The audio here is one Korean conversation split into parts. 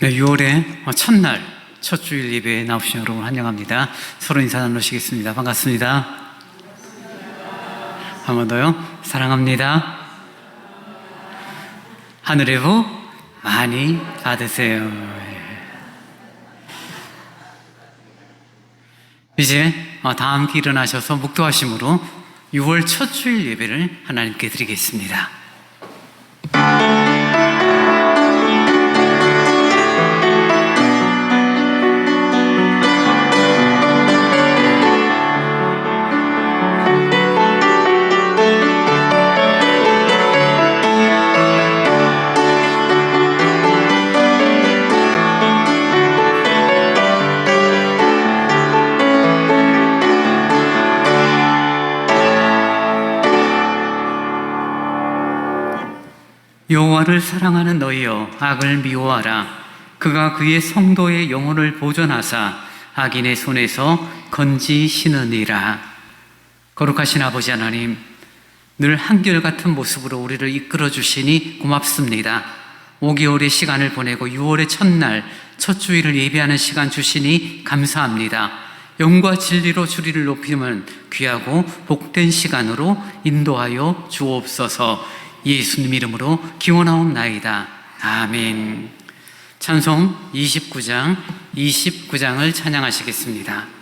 네, 6월의 첫날 첫 주일 예배에 나오신 여러분 환영합니다. 서로 인사 나누시겠습니다. 반갑습니다. 한 번 더요. 사랑합니다. 하늘의 복 많이 받으세요. 이제 다 함께 일어나셔서 묵도하심으로 6월 첫 주일 예배를 하나님께 드리겠습니다. 여호와를 사랑하는 너희여, 악을 미워하라. 그가 그의 성도의 영혼을 보존하사 악인의 손에서 건지시느니라. 거룩하신 아버지 하나님, 늘 한결같은 모습으로 우리를 이끌어 주시니 고맙습니다. 5개월의 시간을 보내고 6월의 첫날 첫 주일을 예배하는 시간 주시니 감사합니다. 영과 진리로 주리를 높이면 귀하고 복된 시간으로 인도하여 주옵소서. 예수님 이름으로 기원하옵나이다. 아멘. 찬송 29장을 찬양하시겠습니다.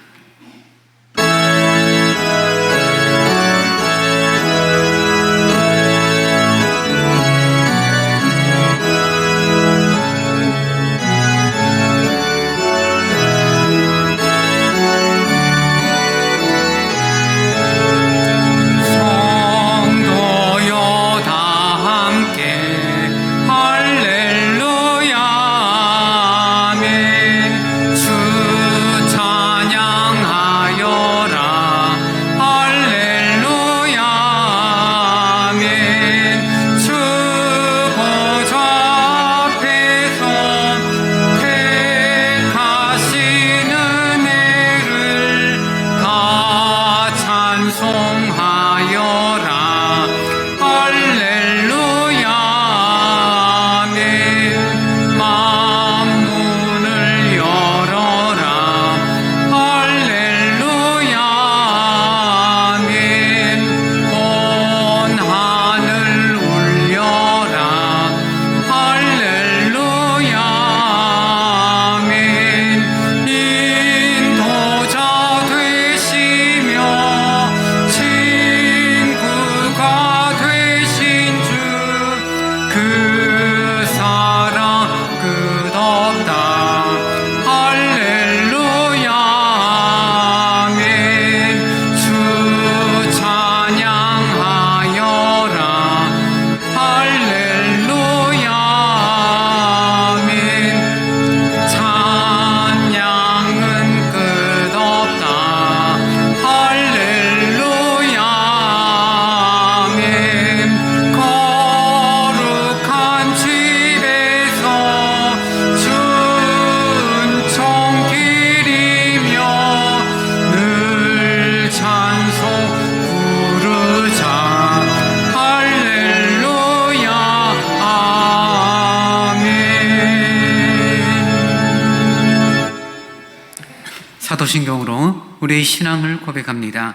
사도신경으로 우리의 신앙을 고백합니다.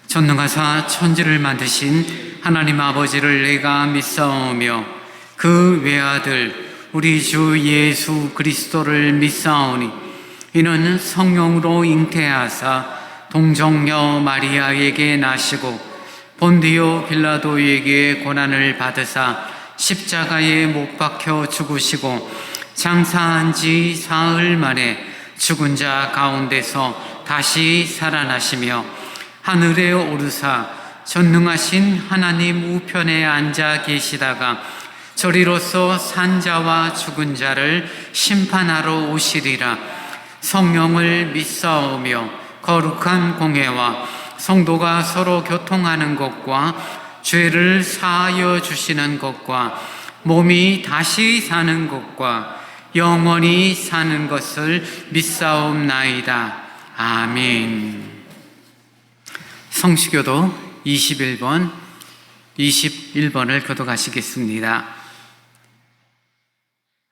전능하사 천지를 만드신 하나님 아버지를 내가 믿사오며 그 외아들 우리 주 예수 그리스도를 믿사오니 이는 성령으로 잉태하사 동정녀 마리아에게 나시고 본디오 빌라도에게 고난을 받으사 십자가에 못 박혀 죽으시고 장사한 지 사흘 만에 죽은 자 가운데서 다시 살아나시며 하늘에 오르사 전능하신 하나님 우편에 앉아 계시다가 저리로서 산자와 죽은 자를 심판하러 오시리라. 성령을 믿사오며 거룩한 공회와 성도가 서로 교통하는 것과 죄를 사하여 주시는 것과 몸이 다시 사는 것과 영원히 사는 것을 믿사옵나이다. 아멘. 성시교도 21번을 교독하시겠습니다.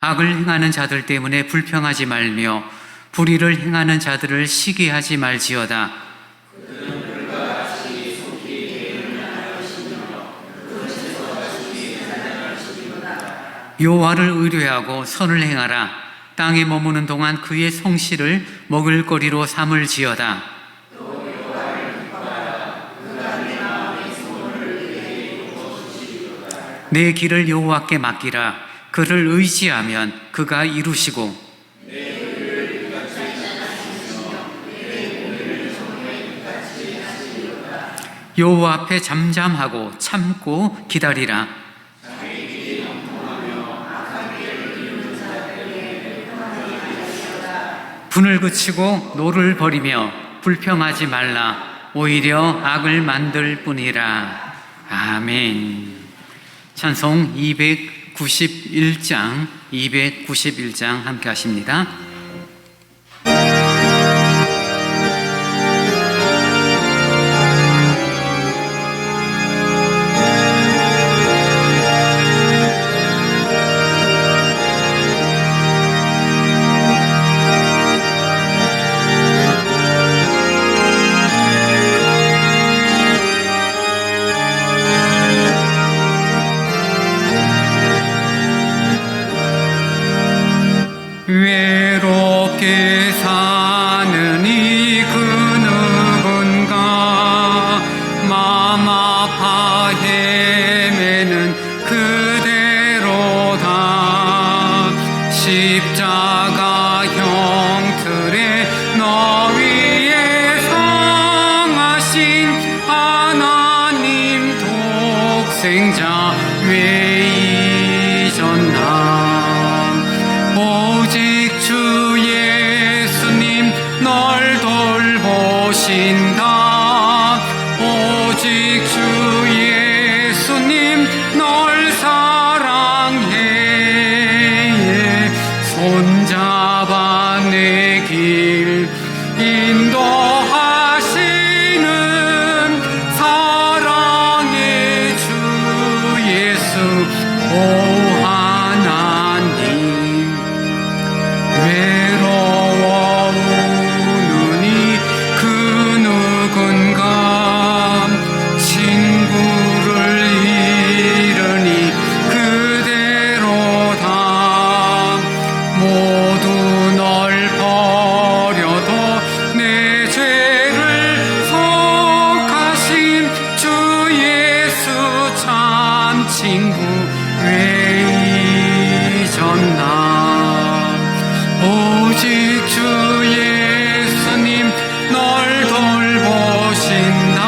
악을 행하는 자들 때문에 불평하지 말며 불의를 행하는 자들을 시기하지 말지어다. 여호와를 의뢰하고 선을 행하라. 땅에 머무는 동안 그의 성실을 먹을거리로 삼을지어다. 내 길을 여호와께 맡기라. 그를 의지하면 그가 이루시고 여호와 앞에 잠잠하고 참고 기다리라. 분을 그치고 노를 버리며 불평하지 말라. 오히려 악을 만들 뿐이라. 아멘. 찬송 291장 함께 하십니다. 외롭게 사는 이 그 누군가 마음 아파 헤매는 그대로다. 십자가 형틀에 너 위에 성하신 하나님 독생자 왜 잊었나. 오직 주 예수님 널 돌보신다. 오직 주 예수님 널 사랑해. 손잡아 내 길 인도하시는 사랑의 주 예수. 오 하나님 외로워 우느니 그 누군가 친구를 잃으니 그대로다. 모두 널 버려도 내 죄를 속하신 주 예수 참 친구 왜 잊었나. 오직 주 예수님 널 돌보신다.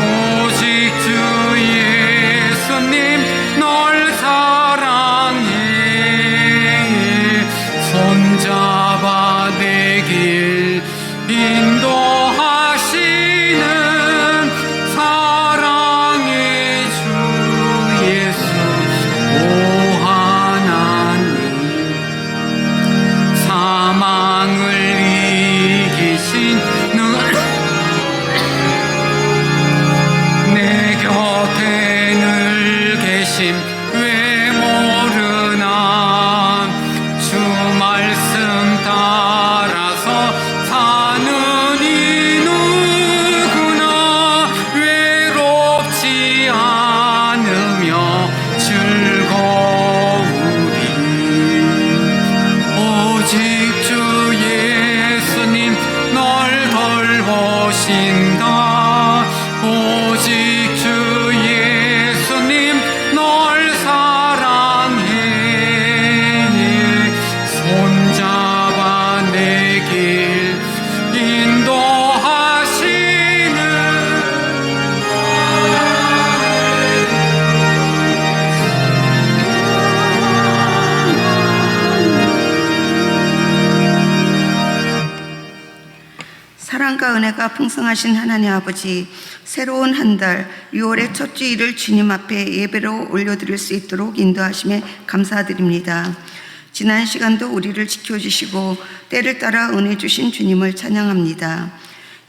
오직 주 예수님 널 사랑해. 손잡아 내 길 인도하시는 사랑의 주 예수. 오 하나님 사망을 이기신 내 곁에 늘 계심 왜 모르나. 주 말씀 따라서 사는 이 누구나 외롭지 않으며 즐거우리. 오직 주 예수님 널 돌보신다. 오직 주 예수님 널 사랑해. 손잡아 내 길 인도하시는 사랑과 은혜가 풍성하신 하나님 아버지, 새로운 한 달 6월의 첫 주일을 주님 앞에 예배로 올려드릴 수 있도록 인도하심에 감사드립니다. 지난 시간도 우리를 지켜주시고 때를 따라 은혜 주신 주님을 찬양합니다.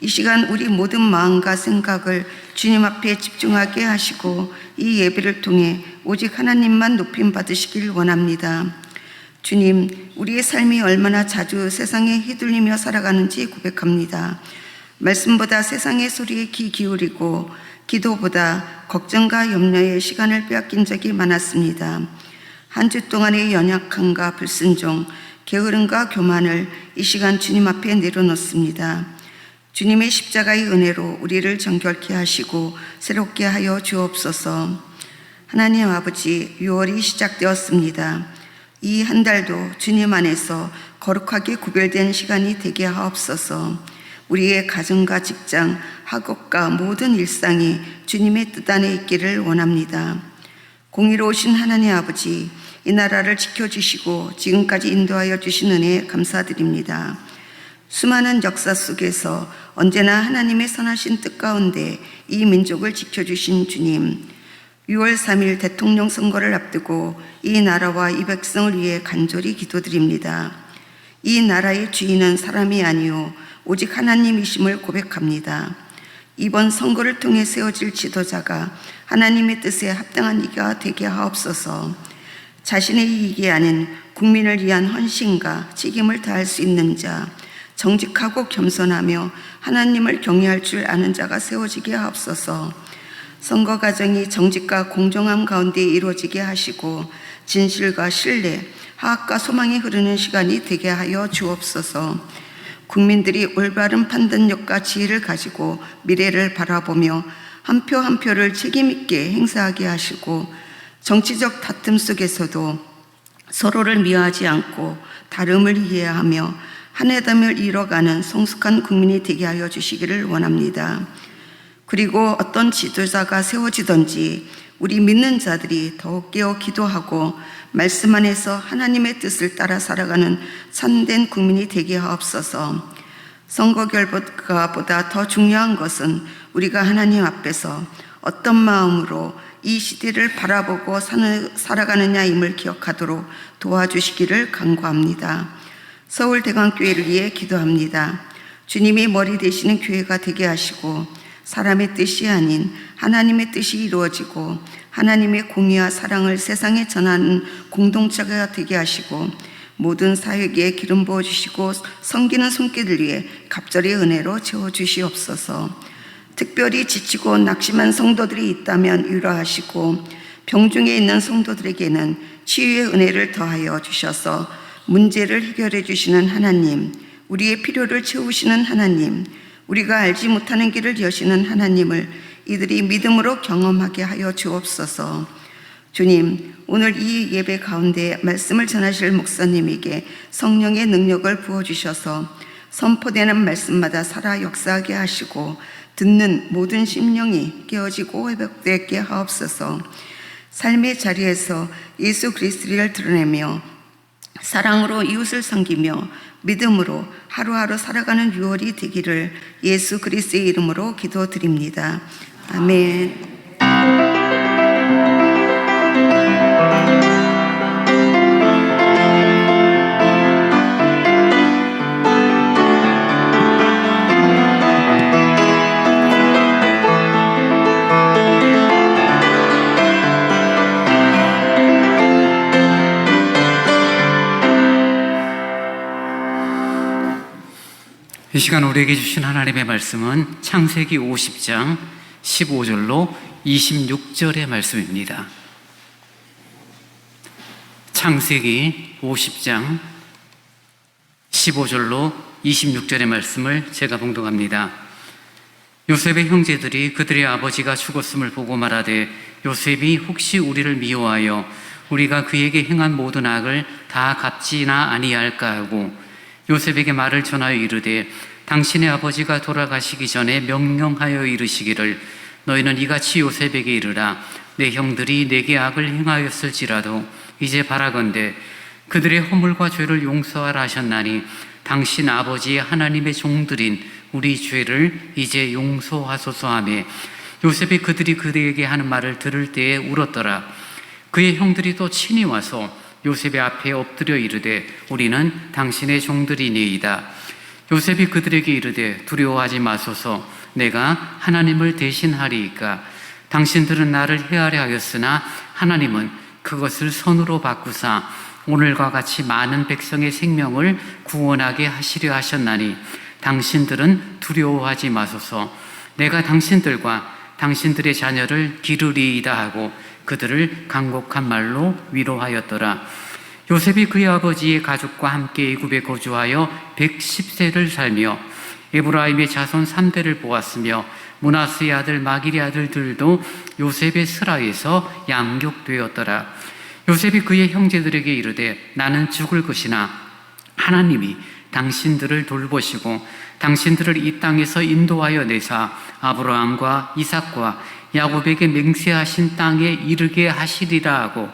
이 시간 우리 모든 마음과 생각을 주님 앞에 집중하게 하시고 이 예배를 통해 오직 하나님만 높임 받으시길 원합니다. 주님, 우리의 삶이 얼마나 자주 세상에 휘둘리며 살아가는지 고백합니다. 말씀보다 세상의 소리에 귀 기울이고 기도보다 걱정과 염려에 시간을 빼앗긴 적이 많았습니다. 한 주 동안의 연약함과 불순종, 게으름과 교만을 이 시간 주님 앞에 내려놓습니다. 주님의 십자가의 은혜로 우리를 정결케 하시고 새롭게 하여 주옵소서. 하나님 아버지, 6월이 시작되었습니다. 이 한 달도 주님 안에서 거룩하게 구별된 시간이 되게 하옵소서. 우리의 가정과 직장, 학업과 모든 일상이 주님의 뜻 안에 있기를 원합니다. 공의로우신 하나님 아버지, 이 나라를 지켜주시고 지금까지 인도하여 주신 은혜에 감사드립니다. 수많은 역사 속에서 언제나 하나님의 선하신 뜻 가운데 이 민족을 지켜주신 주님, 6월 3일 대통령 선거를 앞두고 이 나라와 이 백성을 위해 간절히 기도드립니다. 이 나라의 주인은 사람이 아니요 오직 하나님이심을 고백합니다. 이번 선거를 통해 세워질 지도자가 하나님의 뜻에 합당한 이가 되게 하옵소서. 자신의 이익이 아닌 국민을 위한 헌신과 책임을 다할 수 있는 자, 정직하고 겸손하며 하나님을 경외할 줄 아는 자가 세워지게 하옵소서. 선거 과정이 정직과 공정함 가운데 이루어지게 하시고 진실과 신뢰, 화합과 소망이 흐르는 시간이 되게 하여 주옵소서. 국민들이 올바른 판단력과 지혜를 가지고 미래를 바라보며 한 표 한 표를 책임 있게 행사하게 하시고 정치적 다툼 속에서도 서로를 미워하지 않고 다름을 이해하며 한해담을 이뤄가는 성숙한 국민이 되게 하여 주시기를 원합니다. 그리고 어떤 지도자가 세워지든지 우리 믿는 자들이 더욱 깨어 기도하고 말씀 안에서 하나님의 뜻을 따라 살아가는 참된 국민이 되게 하옵소서. 선거 결과보다 더 중요한 것은 우리가 하나님 앞에서 어떤 마음으로 이 시대를 바라보고 살아가느냐임을 기억하도록 도와주시기를 간구합니다. 서울대강교회를 위해 기도합니다. 주님이 머리 되시는 교회가 되게 하시고 사람의 뜻이 아닌 하나님의 뜻이 이루어지고 하나님의 공의와 사랑을 세상에 전하는 공동체가 되게 하시고 모든 사역에 기름 부어주시고 섬기는 손길을 위해 갑절의 은혜로 채워주시옵소서. 특별히 지치고 낙심한 성도들이 있다면 위로하시고 병중에 있는 성도들에게는 치유의 은혜를 더하여 주셔서 문제를 해결해 주시는 하나님, 우리의 필요를 채우시는 하나님, 우리가 알지 못하는 길을 여시는 하나님을 이들이 믿음으로 경험하게 하여 주옵소서. 주님, 오늘 이 예배 가운데 말씀을 전하실 목사님에게 성령의 능력을 부어주셔서 선포되는 말씀마다 살아 역사하게 하시고 듣는 모든 심령이 깨어지고 회복되게 하옵소서. 삶의 자리에서 예수 그리스도를 드러내며 사랑으로 이웃을 섬기며 믿음으로 하루하루 살아가는 6월이 되기를 예수 그리스도의 이름으로 기도드립니다. 아멘. 이 시간 우리에게 주신 하나님의 말씀은 창세기 50장 15절로 26절의 말씀입니다. 창세기 50장 15절로 26절의 말씀을 제가 봉독합니다. 요셉의 형제들이 그들의 아버지가 죽었음을 보고 말하되 요셉이 혹시 우리를 미워하여 우리가 그에게 행한 모든 악을 다 갚지나 아니할까 하고 요셉에게 말을 전하여 이르되 당신의 아버지가 돌아가시기 전에 명령하여 이르시기를 너희는 이같이 요셉에게 이르라 내 형들이 내게 악을 행하였을지라도 이제 바라건대 그들의 허물과 죄를 용서하라 하셨나니 당신 아버지의 하나님의 종들인 우리 죄를 이제 용서하소서 하며 요셉이 그들이 그에게 하는 말을 들을 때에 울었더라. 그의 형들이 또 친히 와서 요셉의 앞에 엎드려 이르되 우리는 당신의 종들이니이다. 요셉이 그들에게 이르되 두려워하지 마소서 내가 하나님을 대신하리이까 당신들은 나를 해하려 하였으나 하나님은 그것을 선으로 바꾸사 오늘과 같이 많은 백성의 생명을 구원하게 하시려 하셨나니 당신들은 두려워하지 마소서. 내가 당신들과 당신들의 자녀를 기르리이다 하고 그들을 간곡한 말로 위로하였더라. 요셉이 그의 아버지의 가족과 함께 애굽에 거주하여 110세를 살며 에브라임의 자손 3대를 보았으며 므낫세의 아들 마길의 아들들도 요셉의 스라에서 양육되었더라. 요셉이 그의 형제들에게 이르되 나는 죽을 것이나 하나님이 당신들을 돌보시고 당신들을 이 땅에서 인도하여 내사 아브라함과 이삭과 야곱에게 맹세하신 땅에 이르게 하시리라 하고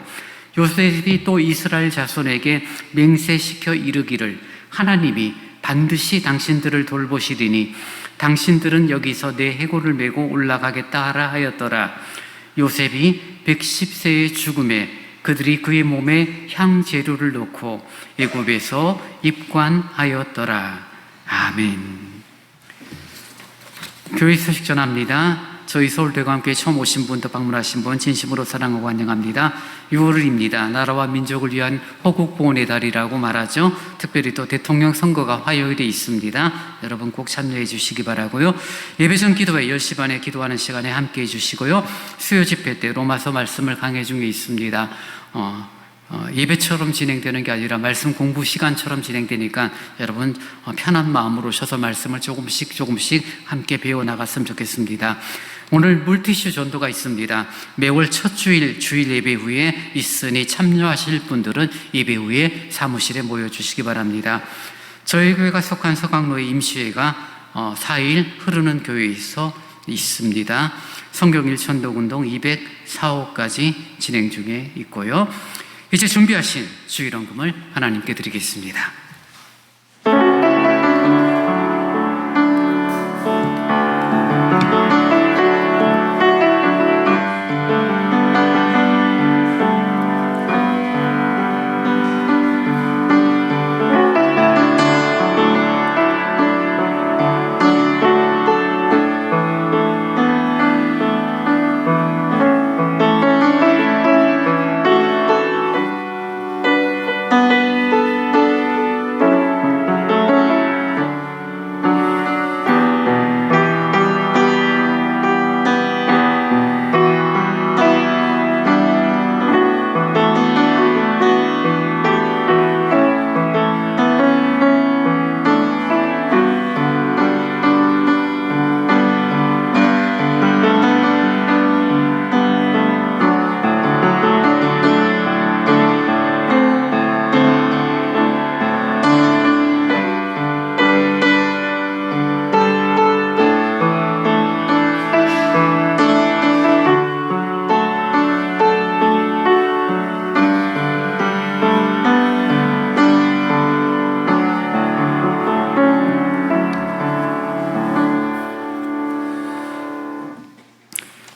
요셉이 또 이스라엘 자손에게 맹세시켜 이르기를 하나님이 반드시 당신들을 돌보시리니 당신들은 여기서 내 해골을 메고 올라가겠다 하라 하였더라. 요셉이 110세의 죽음에 그들이 그의 몸에 향재료를 넣고 애굽에서 입관하였더라. 아멘. 교회 소식 전합니다. 저희 서울대와 함께 처음 오신 분, 또 방문하신 분 진심으로 사랑하고 환영합니다. 6월입니다. 나라와 민족을 위한 호국보훈의 달이라고 말하죠. 특별히 또 대통령 선거가 화요일에 있습니다. 여러분 꼭 참여해 주시기 바라고요. 예배 전 기도회 10시 반에 기도하는 시간에 함께 해주시고요. 수요 집회 때 로마서 말씀을 강해 중에 있습니다. 예배처럼 진행되는 게 아니라 말씀 공부 시간처럼 진행되니까 여러분 편한 마음으로 오셔서 말씀을 조금씩 함께 배워나갔으면 좋겠습니다. 오늘 물티슈 전도가 있습니다. 매월 첫 주일 예배 후에 있으니 참여하실 분들은 예배 후에 사무실에 모여주시기 바랍니다. 저희 교회가 속한 서강로의 임시회가 4일 흐르는 교회에서 있습니다. 성경 일천독 운동 204호까지 진행 중에 있고요. 이제 준비하신 주일헌금을 하나님께 드리겠습니다.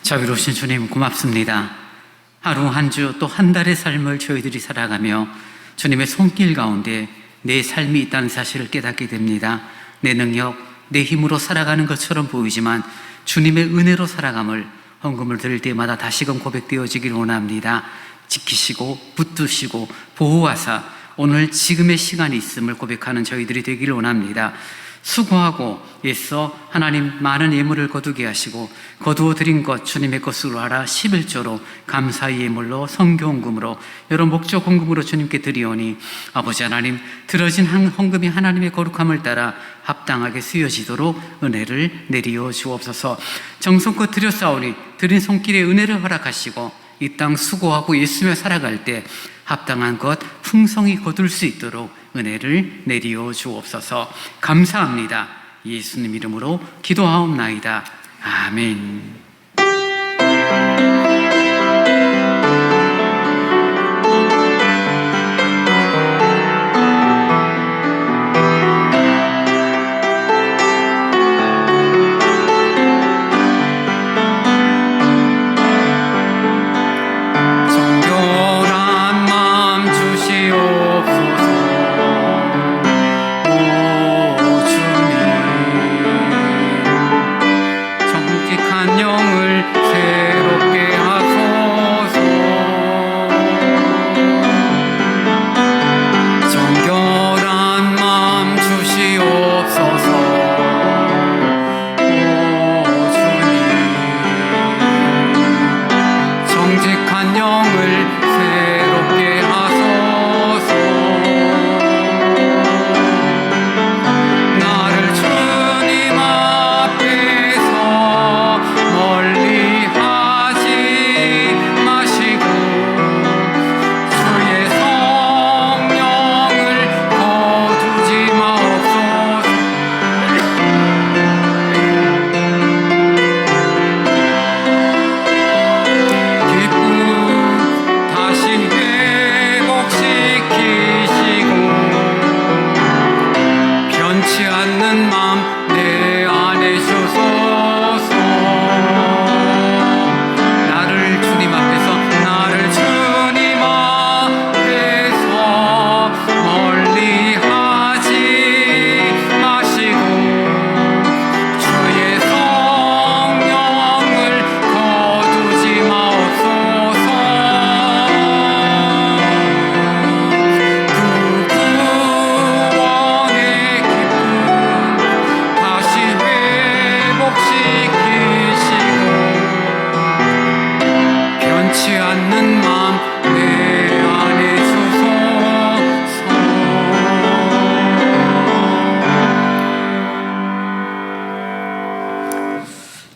자비로우신 주님 고맙습니다. 하루 한 주 또 한 달의 삶을 저희들이 살아가며 주님의 손길 가운데 내 삶이 있다는 사실을 깨닫게 됩니다. 내 능력, 내 힘으로 살아가는 것처럼 보이지만 주님의 은혜로 살아감을 헌금을 드릴 때마다 다시금 고백되어지길 원합니다. 지키시고 붙드시고 보호하사 오늘 지금의 시간이 있음을 고백하는 저희들이 되기를 원합니다. 수고하고 애써 하나님 많은 예물을 거두게 하시고 거두어 드린 것 주님의 것으로 하라 11조로 감사의 예물로 선교헌금으로 여러 목적 헌금으로 주님께 드리오니 아버지 하나님 들어진 헌금이 하나님의 거룩함을 따라 합당하게 쓰여지도록 은혜를 내리어 주옵소서. 정성껏 드렸사오니 드린 손길에 은혜를 허락하시고 이 땅 수고하고 예수며 살아갈 때 합당한 것 풍성히 거둘 수 있도록 은혜를 내리어 주옵소서. 감사합니다. 예수님 이름으로 기도하옵나이다. 아멘. 정직한 영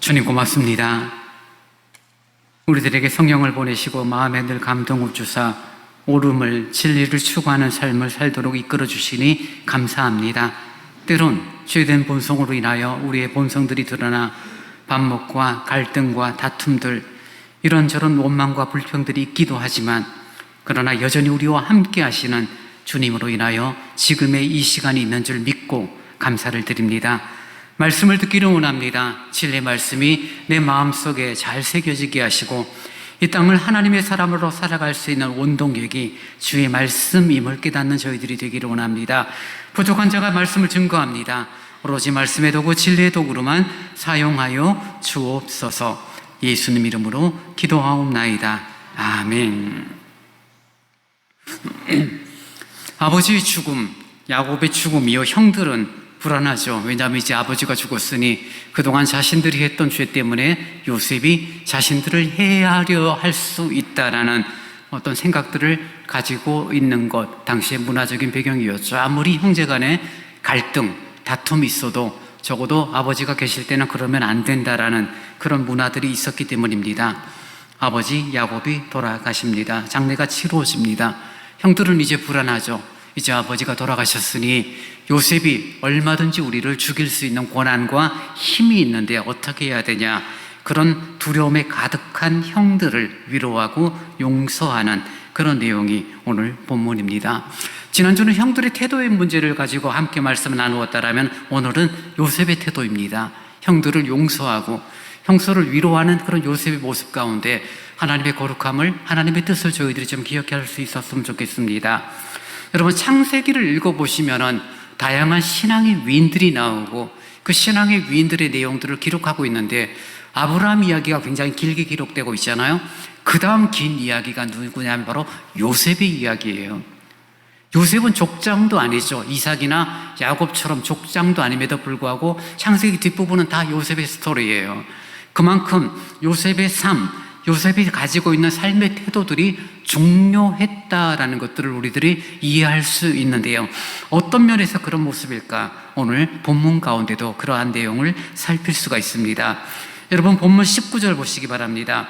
주님 고맙습니다. 우리들에게 성령을 보내시고 마음에 늘 감동을 주사 옳음을 진리를 추구하는 삶을 살도록 이끌어 주시니 감사합니다. 때론 죄된 본성으로 인하여 우리의 본성들이 드러나 반목과 갈등과 다툼들, 이런저런 원망과 불평들이 있기도 하지만 그러나 여전히 우리와 함께 하시는 주님으로 인하여 지금의 이 시간이 있는 줄 믿고 감사를 드립니다. 말씀을 듣기를 원합니다. 진리의 말씀이 내 마음속에 잘 새겨지게 하시고 이 땅을 하나님의 사람으로 살아갈 수 있는 원동력이 주의 말씀임을 깨닫는 저희들이 되기를 원합니다. 부족한 자가 말씀을 증거합니다. 오로지 말씀의 도구 진리의 도구로만 사용하여 주옵소서. 예수님 이름으로 기도하옵나이다. 아멘. 아버지의 죽음, 야곱의 죽음이요, 형들은 불안하죠. 왜냐하면 이제 아버지가 죽었으니 그동안 자신들이 했던 죄 때문에 요셉이 자신들을 해하려 할 수 있다라는 어떤 생각들을 가지고 있는 것, 당시의 문화적인 배경이었죠. 아무리 형제간에 갈등, 다툼이 있어도 적어도 아버지가 계실 때는 그러면 안 된다라는 그런 문화들이 있었기 때문입니다. 아버지 야곱이 돌아가십니다. 장례가 치루어집니다. 형들은 이제 불안하죠. 이제 아버지가 돌아가셨으니 요셉이 얼마든지 우리를 죽일 수 있는 권한과 힘이 있는데 어떻게 해야 되냐, 그런 두려움에 가득한 형들을 위로하고 용서하는 그런 내용이 오늘 본문입니다. 지난주는 형들의 태도의 문제를 가지고 함께 말씀을 나누었다라면 오늘은 요셉의 태도입니다. 형들을 용서하고 형서를 위로하는 그런 요셉의 모습 가운데 하나님의 거룩함을, 하나님의 뜻을 저희들이 좀 기억할 수 있었으면 좋겠습니다. 여러분, 창세기를 읽어보시면은 다양한 신앙의 위인들이 나오고 그 신앙의 위인들의 내용들을 기록하고 있는데 아브라함 이야기가 굉장히 길게 기록되고 있잖아요. 그 다음 긴 이야기가 누구냐면 바로 요셉의 이야기예요. 요셉은 족장도 아니죠. 이삭이나 야곱처럼 족장도 아님에도 불구하고 창세기 뒷부분은 다 요셉의 스토리예요. 그만큼 요셉의 삶, 요셉이 가지고 있는 삶의 태도들이 중요했다라는 것들을 우리들이 이해할 수 있는데요. 어떤 면에서 그런 모습일까? 오늘 본문 가운데도 그러한 내용을 살필 수가 있습니다. 여러분, 본문 19절 보시기 바랍니다.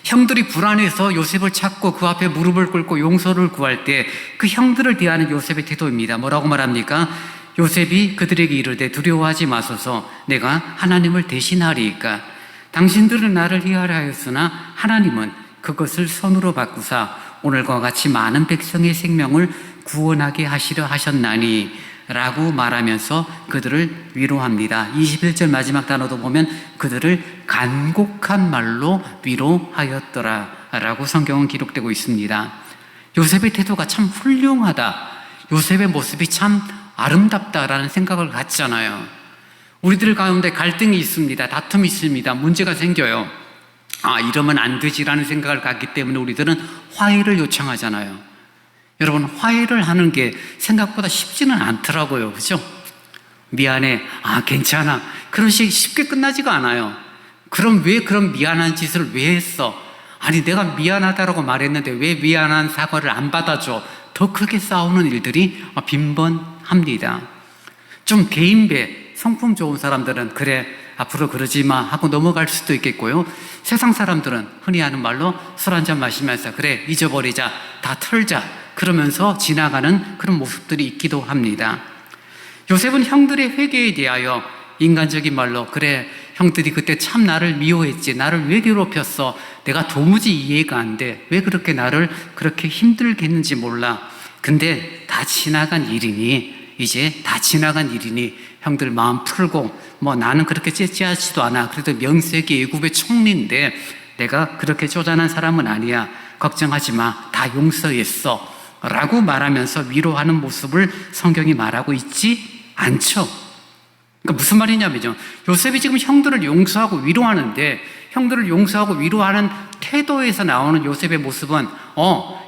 형들이 불안해서 요셉을 찾고 그 앞에 무릎을 꿇고 용서를 구할 때 그 형들을 대하는 요셉의 태도입니다. 뭐라고 말합니까? 요셉이 그들에게 이르되 두려워하지 마소서, 내가 하나님을 대신하리이까. 당신들은 나를 해하려 하였으나 하나님은 그것을 선으로 바꾸사 오늘과 같이 많은 백성의 생명을 구원하게 하시려 하셨나니 라고 말하면서 그들을 위로합니다. 21절 마지막 단어도 보면 그들을 간곡한 말로 위로하였더라 라고 성경은 기록되고 있습니다. 요셉의 태도가 참 훌륭하다, 요셉의 모습이 참 아름답다라는 생각을 갖잖아요. 우리들 가운데 갈등이 있습니다. 다툼이 있습니다. 문제가 생겨요. 이러면 안 되지라는 생각을 갖기 때문에 우리들은 화해를 요청하잖아요. 여러분, 화해를 하는 게 생각보다 쉽지는 않더라고요. 그죠? 미안해. 괜찮아. 그런 식이 쉽게 끝나지가 않아요. 그럼 왜 그런 미안한 짓을 왜 했어? 아니, 내가 미안하다라고 말했는데 왜 미안한 사과를 안 받아줘? 더 크게 싸우는 일들이 빈번합니다. 좀 개인배, 성품 좋은 사람들은 그래, 앞으로 그러지 마 하고 넘어갈 수도 있겠고요. 세상 사람들은 흔히 하는 말로 술 한잔 마시면서 그래, 잊어버리자, 다 털자, 그러면서 지나가는 그런 모습들이 있기도 합니다. 요셉은 형들의 회개에 대하여 인간적인 말로 그래, 형들이 그때 참 나를 미워했지, 나를 왜 괴롭혔어, 내가 도무지 이해가 안 돼, 왜 그렇게 나를 그렇게 힘들게 했는지 몰라, 근데 다 지나간 일이니, 이제 다 지나간 일이니 형들 마음 풀고, 나는 그렇게 째째하지도 않아, 그래도 명색이 애굽의 총리인데 내가 그렇게 쪼잔한 사람은 아니야, 걱정하지 마, 다 용서했어 라고 말하면서 위로하는 모습을 성경이 말하고 있지 않죠. 그러니까 무슨 말이냐면요, 요셉이 지금 형들을 용서하고 위로하는데 형들을 용서하고 위로하는 태도에서 나오는 요셉의 모습은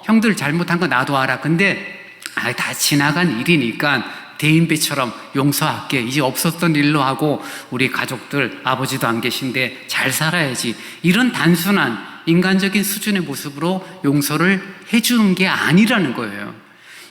형들 잘못한 거 나도 알아, 근데 다 지나간 일이니까 대인배처럼 용서할게, 이제 없었던 일로 하고 우리 가족들 아버지도 안 계신데 잘 살아야지, 이런 단순한 인간적인 수준의 모습으로 용서를 해주는 게 아니라는 거예요.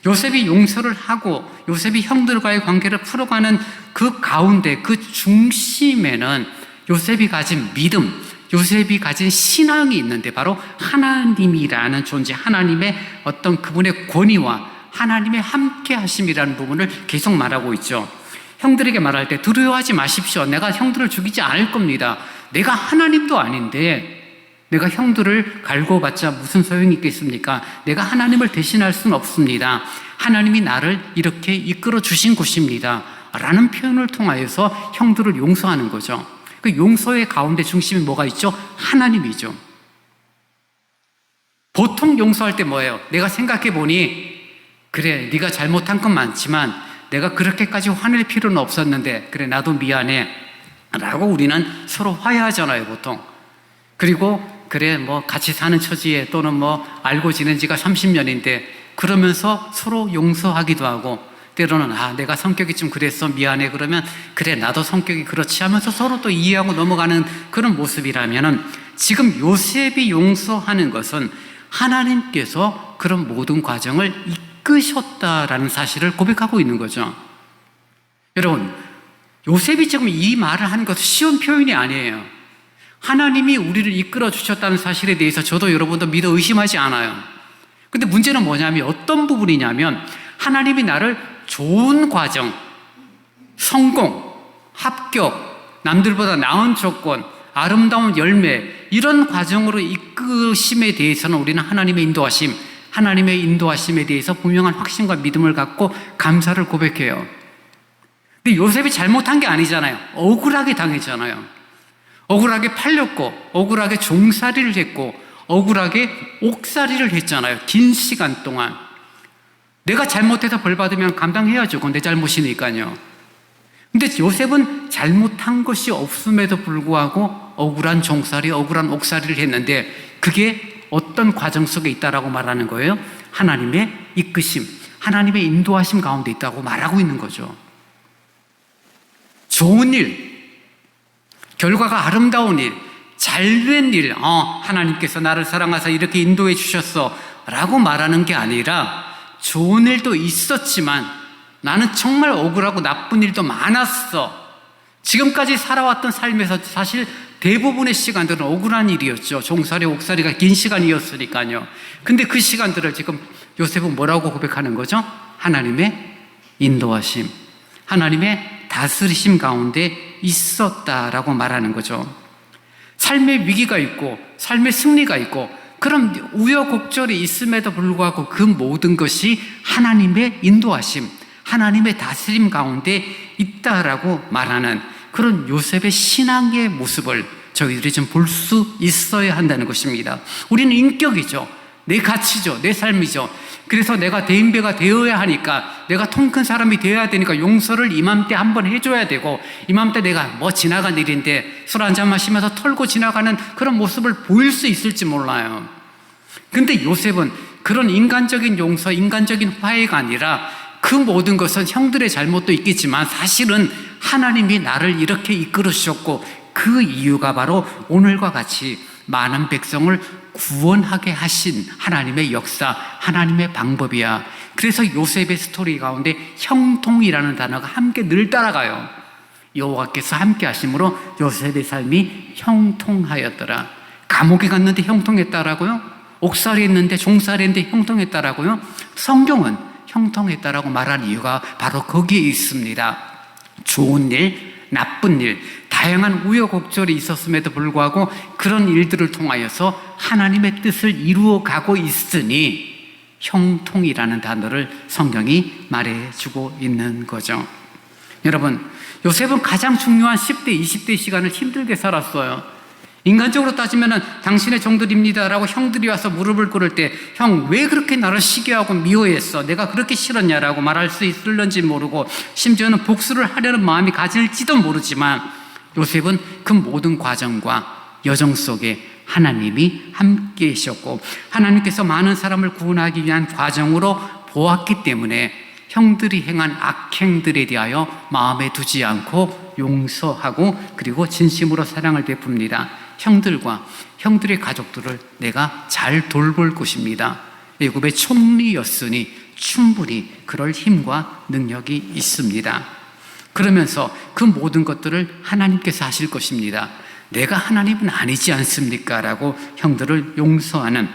요셉이 용서를 하고 요셉이 형들과의 관계를 풀어가는 그 가운데, 그 중심에는 요셉이 가진 믿음, 요셉이 가진 신앙이 있는데 바로 하나님이라는 존재, 하나님의 어떤 그분의 권위와 하나님의 함께 하심이라는 부분을 계속 말하고 있죠. 형들에게 말할 때 두려워하지 마십시오. 내가 형들을 죽이지 않을 겁니다. 내가 하나님도 아닌데 내가 형들을 갈고봤자 무슨 소용이 있겠습니까? 내가 하나님을 대신할 수는 없습니다. 하나님이 나를 이렇게 이끌어 주신 곳입니다. 라는 표현을 통하여서 형들을 용서하는 거죠. 그 용서의 가운데 중심에 뭐가 있죠? 하나님이죠. 보통 용서할 때 뭐예요? 내가 생각해 보니 그래, 네가 잘못한 건 많지만 내가 그렇게까지 화낼 필요는 없었는데 그래, 나도 미안해 라고 우리는 서로 화해하잖아요, 보통. 그리고 그래, 뭐 같이 사는 처지에 또는 뭐 알고 지낸 지가 30년인데 그러면서 서로 용서하기도 하고, 때로는 내가 성격이 좀 그랬어, 미안해, 그러면 그래, 나도 성격이 그렇지 하면서 서로 또 이해하고 넘어가는 그런 모습이라면은, 지금 요셉이 용서하는 것은 하나님께서 그런 모든 과정을 이끄셨다라는 사실을 고백하고 있는 거죠. 여러분, 요셉이 지금 이 말을 하는 것은 쉬운 표현이 아니에요. 하나님이 우리를 이끌어 주셨다는 사실에 대해서 저도 여러분도 믿어 의심하지 않아요. 근데 문제는 뭐냐면, 어떤 부분이냐면 하나님이 나를 좋은 과정, 성공, 합격, 남들보다 나은 조건, 아름다운 열매, 이런 과정으로 이끄심에 대해서는 우리는 하나님의 인도하심, 하나님의 인도하심에 대해서 분명한 확신과 믿음을 갖고 감사를 고백해요. 근데 요셉이 잘못한 게 아니잖아요. 억울하게 당했잖아요. 억울하게 팔렸고, 억울하게 종살이를 했고, 억울하게 옥살이를 했잖아요. 긴 시간 동안. 내가 잘못해서 벌 받으면 감당해야죠. 그건 내 잘못이니까요. 근데 요셉은 잘못한 것이 없음에도 불구하고 억울한 종살이, 억울한 옥살이를 했는데, 그게 어떤 과정 속에 있다라고 말하는 거예요? 하나님의 이끄심, 하나님의 인도하심 가운데 있다고 말하고 있는 거죠. 좋은 일, 결과가 아름다운 일, 잘된 일, 하나님께서 나를 사랑하사 이렇게 인도해 주셨어 라고 말하는 게 아니라, 좋은 일도 있었지만 나는 정말 억울하고 나쁜 일도 많았어. 지금까지 살아왔던 삶에서 사실 대부분의 시간들은 억울한 일이었죠. 종살이, 옥살이가 긴 시간이었으니까요. 근데 그 시간들을 지금 요셉은 뭐라고 고백하는 거죠? 하나님의 인도하심, 하나님의 다스리심 가운데 있었다라고 말하는 거죠. 삶의 위기가 있고 삶의 승리가 있고 그런 우여곡절이 있음에도 불구하고 그 모든 것이 하나님의 인도하심, 하나님의 다스림 가운데 있다라고 말하는 그런 요셉의 신앙의 모습을 저희들이 좀 볼 수 있어야 한다는 것입니다. 우리는 인격이죠. 내 가치죠. 내 삶이죠. 그래서 내가 대인배가 되어야 하니까, 내가 통 큰 사람이 되어야 되니까 용서를 이맘때 한번 해줘야 되고, 이맘때 내가 뭐 지나간 일인데 술 한잔 마시면서 털고 지나가는 그런 모습을 보일 수 있을지 몰라요. 근데 요셉은 그런 인간적인 용서, 인간적인 화해가 아니라 그 모든 것은 형들의 잘못도 있겠지만 사실은 하나님이 나를 이렇게 이끌어 주셨고, 그 이유가 바로 오늘과 같이 많은 백성을 구원하게 하신 하나님의 역사, 하나님의 방법이야. 그래서 요셉의 스토리 가운데 형통이라는 단어가 함께 늘 따라가요. 여호와께서 함께 하심으로 요셉의 삶이 형통하였더라. 감옥에 갔는데 형통했다라고요? 옥살이 했는데, 종살이 했는데 형통했다라고요? 성경은 형통했다라고 말한 이유가 바로 거기에 있습니다. 좋은 일, 나쁜 일, 다양한 우여곡절이 있었음에도 불구하고 그런 일들을 통하여서 하나님의 뜻을 이루어가고 있으니 형통이라는 단어를 성경이 말해주고 있는 거죠. 여러분, 요셉은 가장 중요한 10대, 20대 시간을 힘들게 살았어요. 인간적으로 따지면 당신의 종들입니다라고 형들이 와서 무릎을 꿇을 때, 형 왜 그렇게 나를 시기하고 미워했어? 내가 그렇게 싫었냐라고 말할 수 있을런지 모르고, 심지어는 복수를 하려는 마음이 가질지도 모르지만, 요셉은 그 모든 과정과 여정 속에 하나님이 함께 계셨고, 하나님께서 많은 사람을 구원하기 위한 과정으로 보았기 때문에 형들이 행한 악행들에 대하여 마음에 두지 않고 용서하고, 그리고 진심으로 사랑을 베풉니다. 형들과 형들의 가족들을 내가 잘 돌볼 것입니다. 애굽의 총리였으니 충분히 그럴 힘과 능력이 있습니다. 그러면서 그 모든 것들을 하나님께서 하실 것입니다. 내가 하나님은 아니지 않습니까? 라고 형들을 용서하는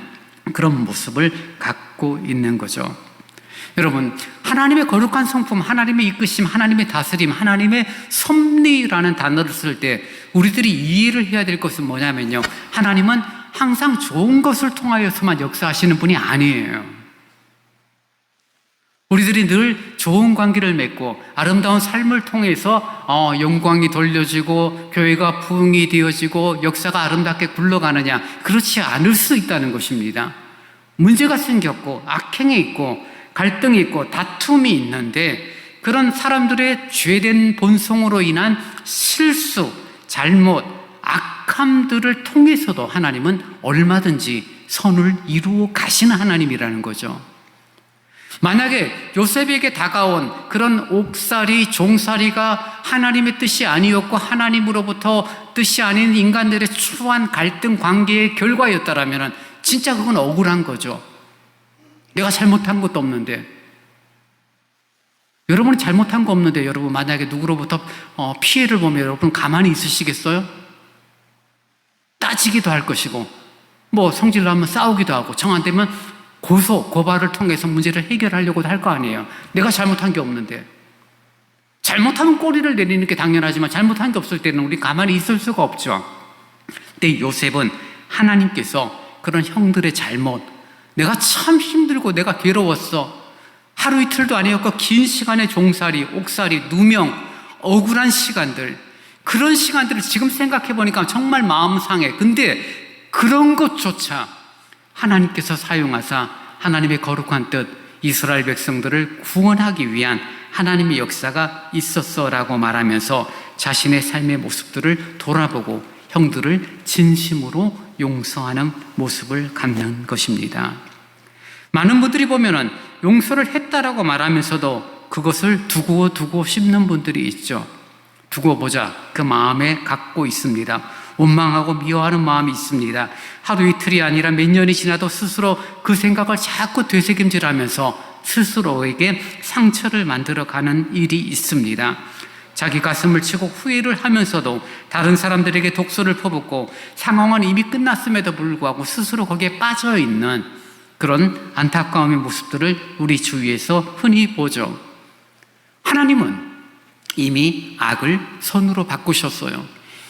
그런 모습을 갖고 있는 거죠. 여러분, 하나님의 거룩한 성품, 하나님의 이끄심, 하나님의 다스림, 하나님의 섭리라는 단어를 쓸 때 우리들이 이해를 해야 될 것은 뭐냐면요, 하나님은 항상 좋은 것을 통하여서만 역사하시는 분이 아니에요. 우리들이 늘 좋은 관계를 맺고 아름다운 삶을 통해서 영광이 돌려지고 교회가 부흥이 되어지고 역사가 아름답게 굴러가느냐, 그렇지 않을 수 있다는 것입니다. 문제가 생겼고 악행이 있고 갈등이 있고 다툼이 있는데, 그런 사람들의 죄된 본성으로 인한 실수, 잘못, 악함들을 통해서도 하나님은 얼마든지 선을 이루어 가시는 하나님이라는 거죠. 만약에 요셉에게 다가온 그런 옥살이, 종살이가 하나님의 뜻이 아니었고 하나님으로부터 뜻이 아닌 인간들의 추한 갈등 관계의 결과였다라면 진짜 그건 억울한 거죠. 내가 잘못한 것도 없는데, 여러분이 잘못한 거 없는데 여러분 만약에 누구로부터 피해를 보면 여러분 가만히 있으시겠어요? 따지기도 할 것이고, 뭐 성질을 하면 싸우기도 하고, 정 안 되면 고발을 통해서 문제를 해결하려고도 할 거 아니에요. 내가 잘못한 게 없는데. 잘못하면 꼬리를 내리는 게 당연하지만 잘못한 게 없을 때는 우리 가만히 있을 수가 없죠. 근데 요셉은 하나님께서 그런 형들의 잘못, 내가 참 힘들고 내가 괴로웠어, 하루 이틀도 아니었고 긴 시간의 종살이, 옥살이, 누명, 억울한 시간들, 그런 시간들을 지금 생각해 보니까 정말 마음 상해. 근데 그런 것조차 하나님께서 사용하사 하나님의 거룩한 뜻, 이스라엘 백성들을 구원하기 위한 하나님의 역사가 있었어라고 말하면서 자신의 삶의 모습들을 돌아보고 형들을 진심으로 용서하는 모습을 갖는 것입니다. 많은 분들이 보면은 용서를 했다라고 말하면서도 그것을 두고 씹는 분들이 있죠. 두고 보자, 그 마음에 갖고 있습니다. 원망하고 미워하는 마음이 있습니다. 하루 이틀이 아니라 몇 년이 지나도 스스로 그 생각을 자꾸 되새김질하면서 스스로에게 상처를 만들어가는 일이 있습니다. 자기 가슴을 치고 후회를 하면서도 다른 사람들에게 독소를 퍼붓고 상황은 이미 끝났음에도 불구하고 스스로 거기에 빠져있는 그런 안타까움의 모습들을 우리 주위에서 흔히 보죠. 하나님은 이미 악을 선으로 바꾸셨어요.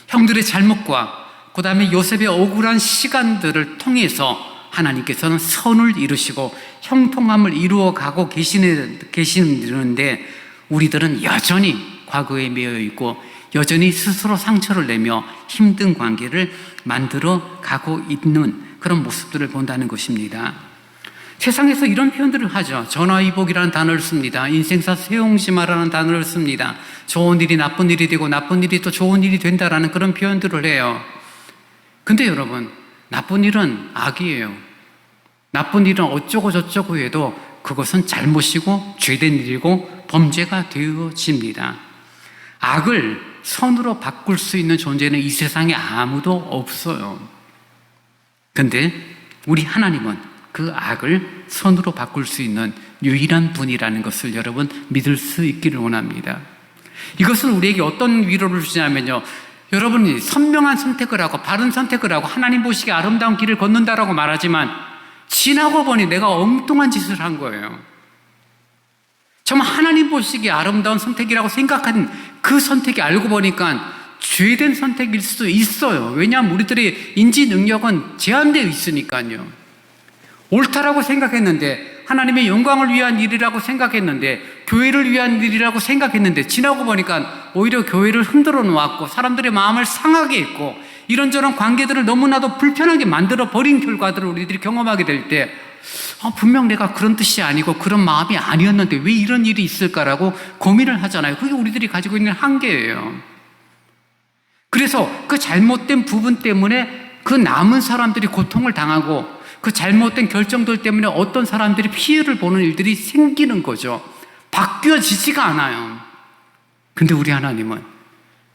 형들의 잘못과 그 다음에 요셉의 억울한 시간들을 통해서 하나님께서는 선을 이루시고 형통함을 이루어가고 계시는데 우리들은 여전히 과거에 매여 있고 여전히 스스로 상처를 내며 힘든 관계를 만들어 가고 있는 그런 모습들을 본다는 것입니다. 세상에서 이런 표현들을 하죠. 전화위복이라는 단어를 씁니다. 인생사 세옹지마라는 단어를 씁니다. 좋은 일이 나쁜 일이 되고 나쁜 일이 또 좋은 일이 된다라는 그런 표현들을 해요. 근데 여러분, 나쁜 일은 악이에요. 나쁜 일은 어쩌고 저쩌고 해도 그것은 잘못이고 죄된 일이고 범죄가 되어집니다. 악을 선으로 바꿀 수 있는 존재는 이 세상에 아무도 없어요. 근데 우리 하나님은 그 악을 선으로 바꿀 수 있는 유일한 분이라는 것을 여러분 믿을 수 있기를 원합니다. 이것은 우리에게 어떤 위로를 주냐면요, 여러분이 선명한 선택을 하고 바른 선택을 하고 하나님 보시기에 아름다운 길을 걷는다라고 말하지만 지나고 보니 내가 엉뚱한 짓을 한 거예요. 정말 하나님 보시기에 아름다운 선택이라고 생각한 그 선택이 알고 보니까 죄된 선택일 수도 있어요. 왜냐하면 우리들의 인지 능력은 제한되어 있으니까요. 옳다라고 생각했는데, 하나님의 영광을 위한 일이라고 생각했는데, 교회를 위한 일이라고 생각했는데 지나고 보니까 오히려 교회를 흔들어 놓았고 사람들의 마음을 상하게 했고 이런저런 관계들을 너무나도 불편하게 만들어 버린 결과들을 우리들이 경험하게 될 때 분명 내가 그런 뜻이 아니고 그런 마음이 아니었는데 왜 이런 일이 있을까라고 고민을 하잖아요. 그게 우리들이 가지고 있는 한계예요. 그래서 그 잘못된 부분 때문에 그 남은 사람들이 고통을 당하고 그 잘못된 결정들 때문에 어떤 사람들이 피해를 보는 일들이 생기는 거죠. 바뀌어지지가 않아요. 근데 우리 하나님은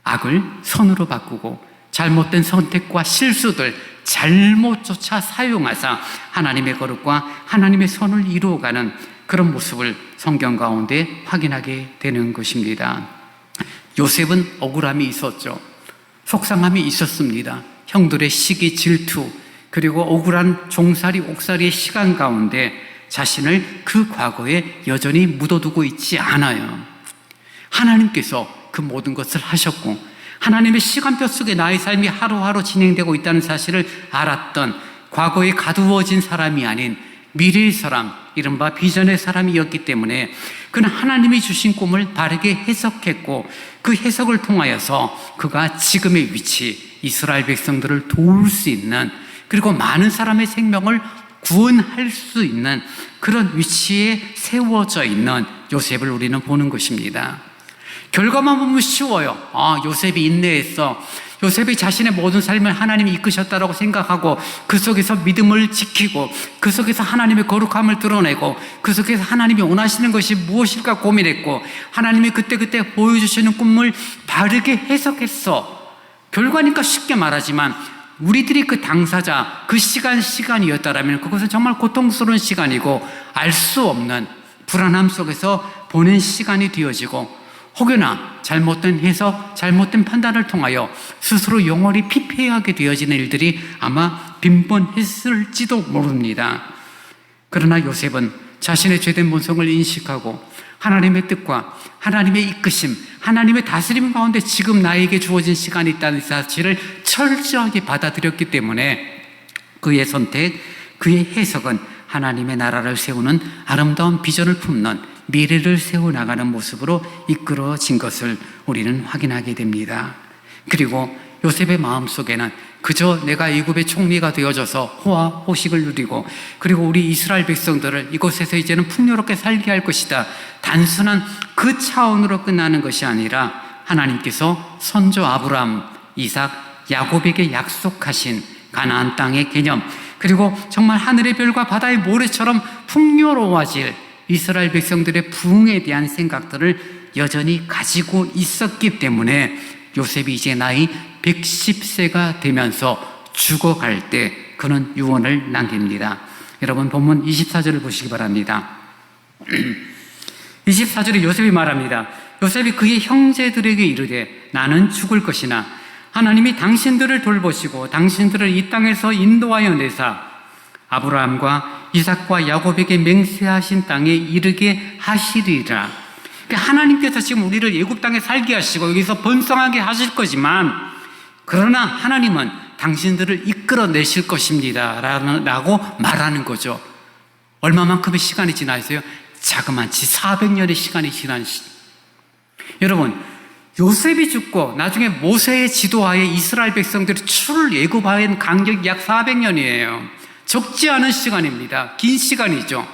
악을 선으로 바꾸고 잘못된 선택과 실수들, 잘못조차 사용하사 하나님의 거룩과 하나님의 선을 이루어가는 그런 모습을 성경 가운데 확인하게 되는 것입니다. 요셉은 억울함이 있었죠. 속상함이 있었습니다. 형들의 시기, 질투, 그리고 억울한 종살이, 옥살이의 시간 가운데 자신을 그 과거에 여전히 묻어두고 있지 않아요. 하나님께서 그 모든 것을 하셨고 하나님의 시간표 속에 나의 삶이 하루하루 진행되고 있다는 사실을 알았던 과거에 가두어진 사람이 아닌 미래의 사람, 이른바 비전의 사람이었기 때문에 그는 하나님이 주신 꿈을 바르게 해석했고 그 해석을 통하여서 그가 지금의 위치, 이스라엘 백성들을 도울 수 있는, 그리고 많은 사람의 생명을 구원할 수 있는 그런 위치에 세워져 있는 요셉을 우리는 보는 것입니다. 결과만 보면 쉬워요. 요셉이 인내했어. 요셉이 자신의 모든 삶을 하나님이 이끄셨다라고 생각하고 그 속에서 믿음을 지키고 그 속에서 하나님의 거룩함을 드러내고 그 속에서 하나님이 원하시는 것이 무엇일까 고민했고 하나님이 그때그때 보여주시는 꿈을 바르게 해석했어. 결과니까 쉽게 말하지만 우리들이 그 당사자, 그 시간이었다라면 그것은 정말 고통스러운 시간이고 알 수 없는 불안함 속에서 보낸 시간이 되어지고 혹여나 잘못된 해석, 잘못된 판단을 통하여 스스로 영원히 피폐하게 되어지는 일들이 아마 빈번했을지도 모릅니다. 그러나 요셉은 자신의 죄된 본성을 인식하고 하나님의 뜻과 하나님의 이끄심, 하나님의 다스림 가운데 지금 나에게 주어진 시간이 있다는 사실을 철저하게 받아들였기 때문에 그의 선택, 그의 해석은 하나님의 나라를 세우는 아름다운 비전을 품는 미래를 세워나가는 모습으로 이끌어진 것을 우리는 확인하게 됩니다. 그리고 요셉의 마음속에는 그저 내가 애굽의 총리가 되어져서 호화 호식을 누리고 그리고 우리 이스라엘 백성들을 이곳에서 이제는 풍요롭게 살게 할 것이다, 단순한 그 차원으로 끝나는 것이 아니라 하나님께서 선조 아브라함, 이삭, 야곱에게 약속하신 가나안 땅의 개념, 그리고 정말 하늘의 별과 바다의 모래처럼 풍요로워질 이스라엘 백성들의 부흥에 대한 생각들을 여전히 가지고 있었기 때문에 요셉이 이제 나이 110세가 되면서 죽어갈 때 그는 유언을 남깁니다. 여러분 본문 24절을 보시기 바랍니다. 24절에 요셉이 말합니다. 요셉이 그의 형제들에게 이르되 나는 죽을 것이나 하나님이 당신들을 돌보시고 당신들을 이 땅에서 인도하여 내사 아브라함과 이삭과 야곱에게 맹세하신 땅에 이르게 하시리라. 하나님께서 지금 우리를 애굽 땅에 살게 하시고 여기서 번성하게 하실 거지만 그러나 하나님은 당신들을 이끌어내실 것입니다 라고 말하는 거죠. 얼마만큼의 시간이 지나 있어요? 자그마치 400년의 시간이 지난 여러분, 요셉이 죽고 나중에 모세의 지도하에 이스라엘 백성들이 출애굽한 간격이 약 400년이에요. 적지 않은 시간입니다. 긴 시간이죠.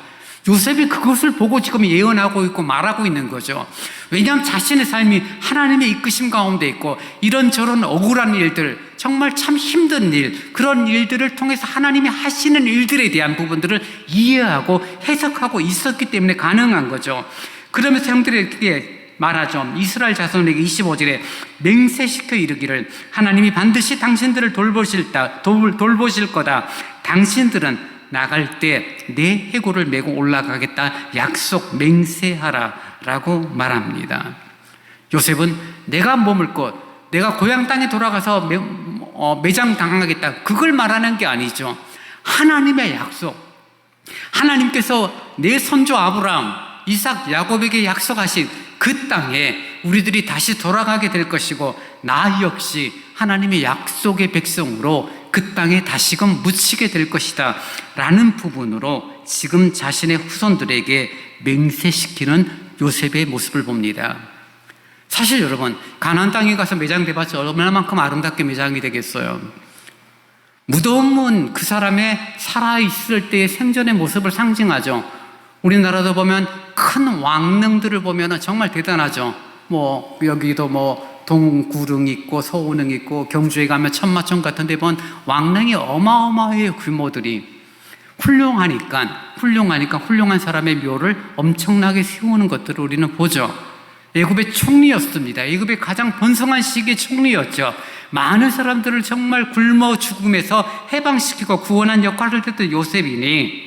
요셉이 그것을 보고 지금 예언하고 있고 말하고 있는 거죠. 왜냐하면 자신의 삶이 하나님의 이끄심 가운데 있고 이런저런 억울한 일들, 정말 참 힘든 일, 그런 일들을 통해서 하나님이 하시는 일들에 대한 부분들을 이해하고 해석하고 있었기 때문에 가능한 거죠. 그러면서 형들에게 말하죠. 이스라엘 자손에게 25절에 맹세시켜 이르기를 하나님이 반드시 당신들을 돌보실 거다. 당신들은 나갈 때 내 해골을 메고 올라가겠다. 약속 맹세하라 라고 말합니다. 요셉은 내가 머물 곳, 내가 고향 땅에 돌아가서 매장당하겠다, 그걸 말하는 게 아니죠. 하나님의 약속, 하나님께서 내 선조 아브라함, 이삭, 야곱에게 약속하신 그 땅에 우리들이 다시 돌아가게 될 것이고 나 역시 하나님의 약속의 백성으로 그 땅에 다시금 묻히게 될 것이다 라는 부분으로 지금 자신의 후손들에게 맹세시키는 요셉의 모습을 봅니다. 사실 여러분, 가나안 땅에 가서 매장돼봤자 얼마만큼 아름답게 매장이 되겠어요. 무덤은 그 사람의 살아있을 때의 생전의 모습을 상징하죠. 우리나라도 보면 큰 왕릉들을 보면 정말 대단하죠. 여기도 동구릉 있고 서운릉 있고 경주에 가면 천마천 같은 데 보면 왕릉이 어마어마해요. 규모들이 훌륭하니까 훌륭한 사람의 묘를 엄청나게 세우는 것들을 우리는 보죠. 애굽의 총리였습니다. 애굽의 가장 번성한 시기의 총리였죠. 많은 사람들을 정말 굶어 죽음에서 해방시키고 구원한 역할을 했던 요셉이니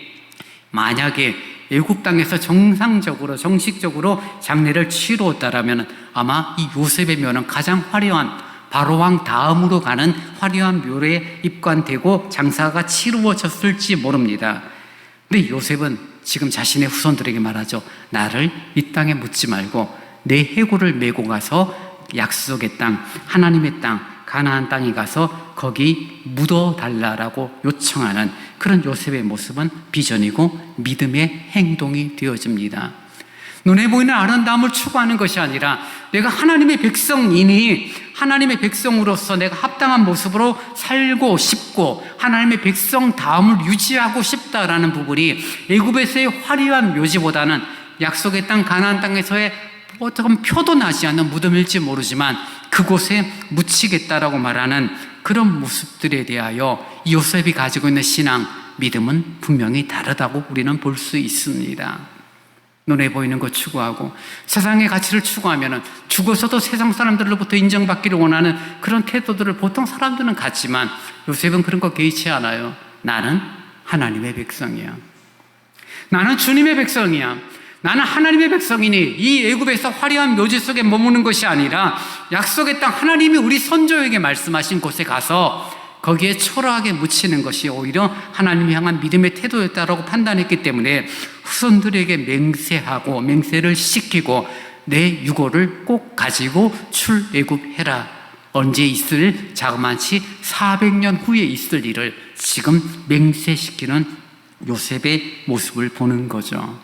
만약에 애굽 땅에서 정상적으로 정식적으로 장례를 치루었다라면 아마 이 요셉의 묘는 가장 화려한 바로왕 다음으로 가는 화려한 묘에 입관되고 장사가 치루어졌을지 모릅니다. 근데 요셉은 지금 자신의 후손들에게 말하죠. 나를 이 땅에 묻지 말고 내 해골을 메고 가서 약속의 땅, 하나님의 땅, 가나안 땅에 가서 거기 묻어달라라고 요청하는 그런 요셉의 모습은 비전이고 믿음의 행동이 되어집니다. 눈에 보이는 아름다움을 추구하는 것이 아니라 내가 하나님의 백성이니 하나님의 백성으로서 내가 합당한 모습으로 살고 싶고 하나님의 백성다움을 유지하고 싶다라는 부분이 애굽에서의 화려한 묘지보다는 약속의 땅 가나안 땅에서의 어떤 표도 나지 않는 무덤일지 모르지만 그곳에 묻히겠다라고 말하는 그런 모습들에 대하여 요셉이 가지고 있는 신앙, 믿음은 분명히 다르다고 우리는 볼 수 있습니다. 눈에 보이는 것 추구하고 세상의 가치를 추구하면 죽어서도 세상 사람들로부터 인정받기를 원하는 그런 태도들을 보통 사람들은 갖지만 요셉은 그런 거 개의치 않아요. 나는 하나님의 백성이야. 나는 주님의 백성이야. 나는 하나님의 백성이니 이 애굽에서 화려한 묘지 속에 머무는 것이 아니라 약속의 땅 하나님이 우리 선조에게 말씀하신 곳에 가서 거기에 초라하게 묻히는 것이 오히려 하나님을 향한 믿음의 태도였다라고 판단했기 때문에 후손들에게 맹세하고 맹세를 시키고 내 유고를 꼭 가지고 출애굽해라. 언제 있을 자그마치 400년 후에 있을 일을 지금 맹세시키는 요셉의 모습을 보는 거죠.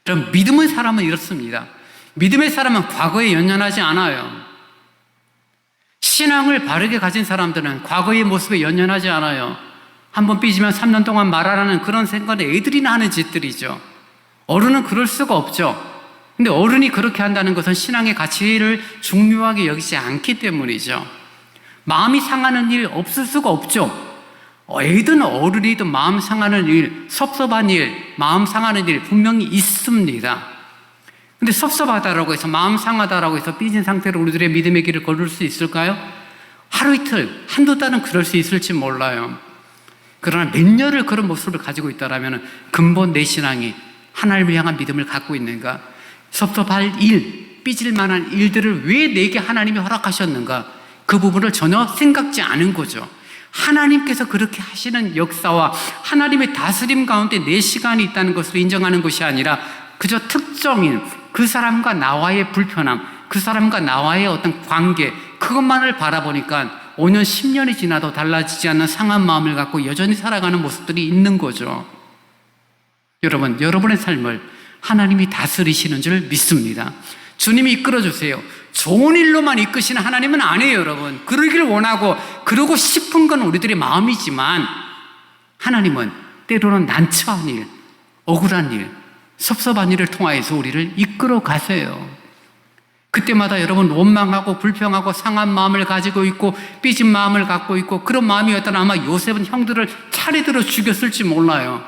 그럼 믿음의 사람은 이렇습니다. 믿음의 사람은 과거에 연연하지 않아요. 신앙을 바르게 가진 사람들은 과거의 모습에 연연하지 않아요. 한번 삐지면 3년 동안 말하라는 그런 생각은 애들이나 하는 짓들이죠. 어른은 그럴 수가 없죠. 근데 어른이 그렇게 한다는 것은 신앙의 가치를 중요하게 여기지 않기 때문이죠. 마음이 상하는 일 없을 수가 없죠. 애든 어른이든 마음 상하는 일, 섭섭한 일, 마음 상하는 일 분명히 있습니다. 근데 섭섭하다라고 해서 마음 상하다라고 해서 삐진 상태로 우리들의 믿음의 길을 걸을 수 있을까요? 하루 이틀, 한두 달은 그럴 수 있을지 몰라요. 그러나 몇 년을 그런 모습을 가지고 있다라면 근본 내 신앙이 하나님을 향한 믿음을 갖고 있는가? 섭섭할 일, 삐질 만한 일들을 왜 내게 하나님이 허락하셨는가? 그 부분을 전혀 생각지 않은 거죠. 하나님께서 그렇게 하시는 역사와 하나님의 다스림 가운데 내 시간이 있다는 것을 인정하는 것이 아니라 그저 특정인 그 사람과 나와의 불편함, 그 사람과 나와의 어떤 관계, 그것만을 바라보니까 5년, 10년이 지나도 달라지지 않는 상한 마음을 갖고 여전히 살아가는 모습들이 있는 거죠. 여러분, 여러분의 삶을 하나님이 다스리시는 줄 믿습니다. 주님이 이끌어주세요. 좋은 일로만 이끄시는 하나님은 아니에요, 여러분. 그러기를 원하고 그러고 싶은 건 우리들의 마음이지만 하나님은 때로는 난처한 일, 억울한 일, 섭섭한 일을 통하여서 우리를 이끌어 가세요. 그때마다 여러분 원망하고 불평하고 상한 마음을 가지고 있고 삐진 마음을 갖고 있고 그런 마음이었다면 아마 요셉은 형들을 차례대로 죽였을지 몰라요.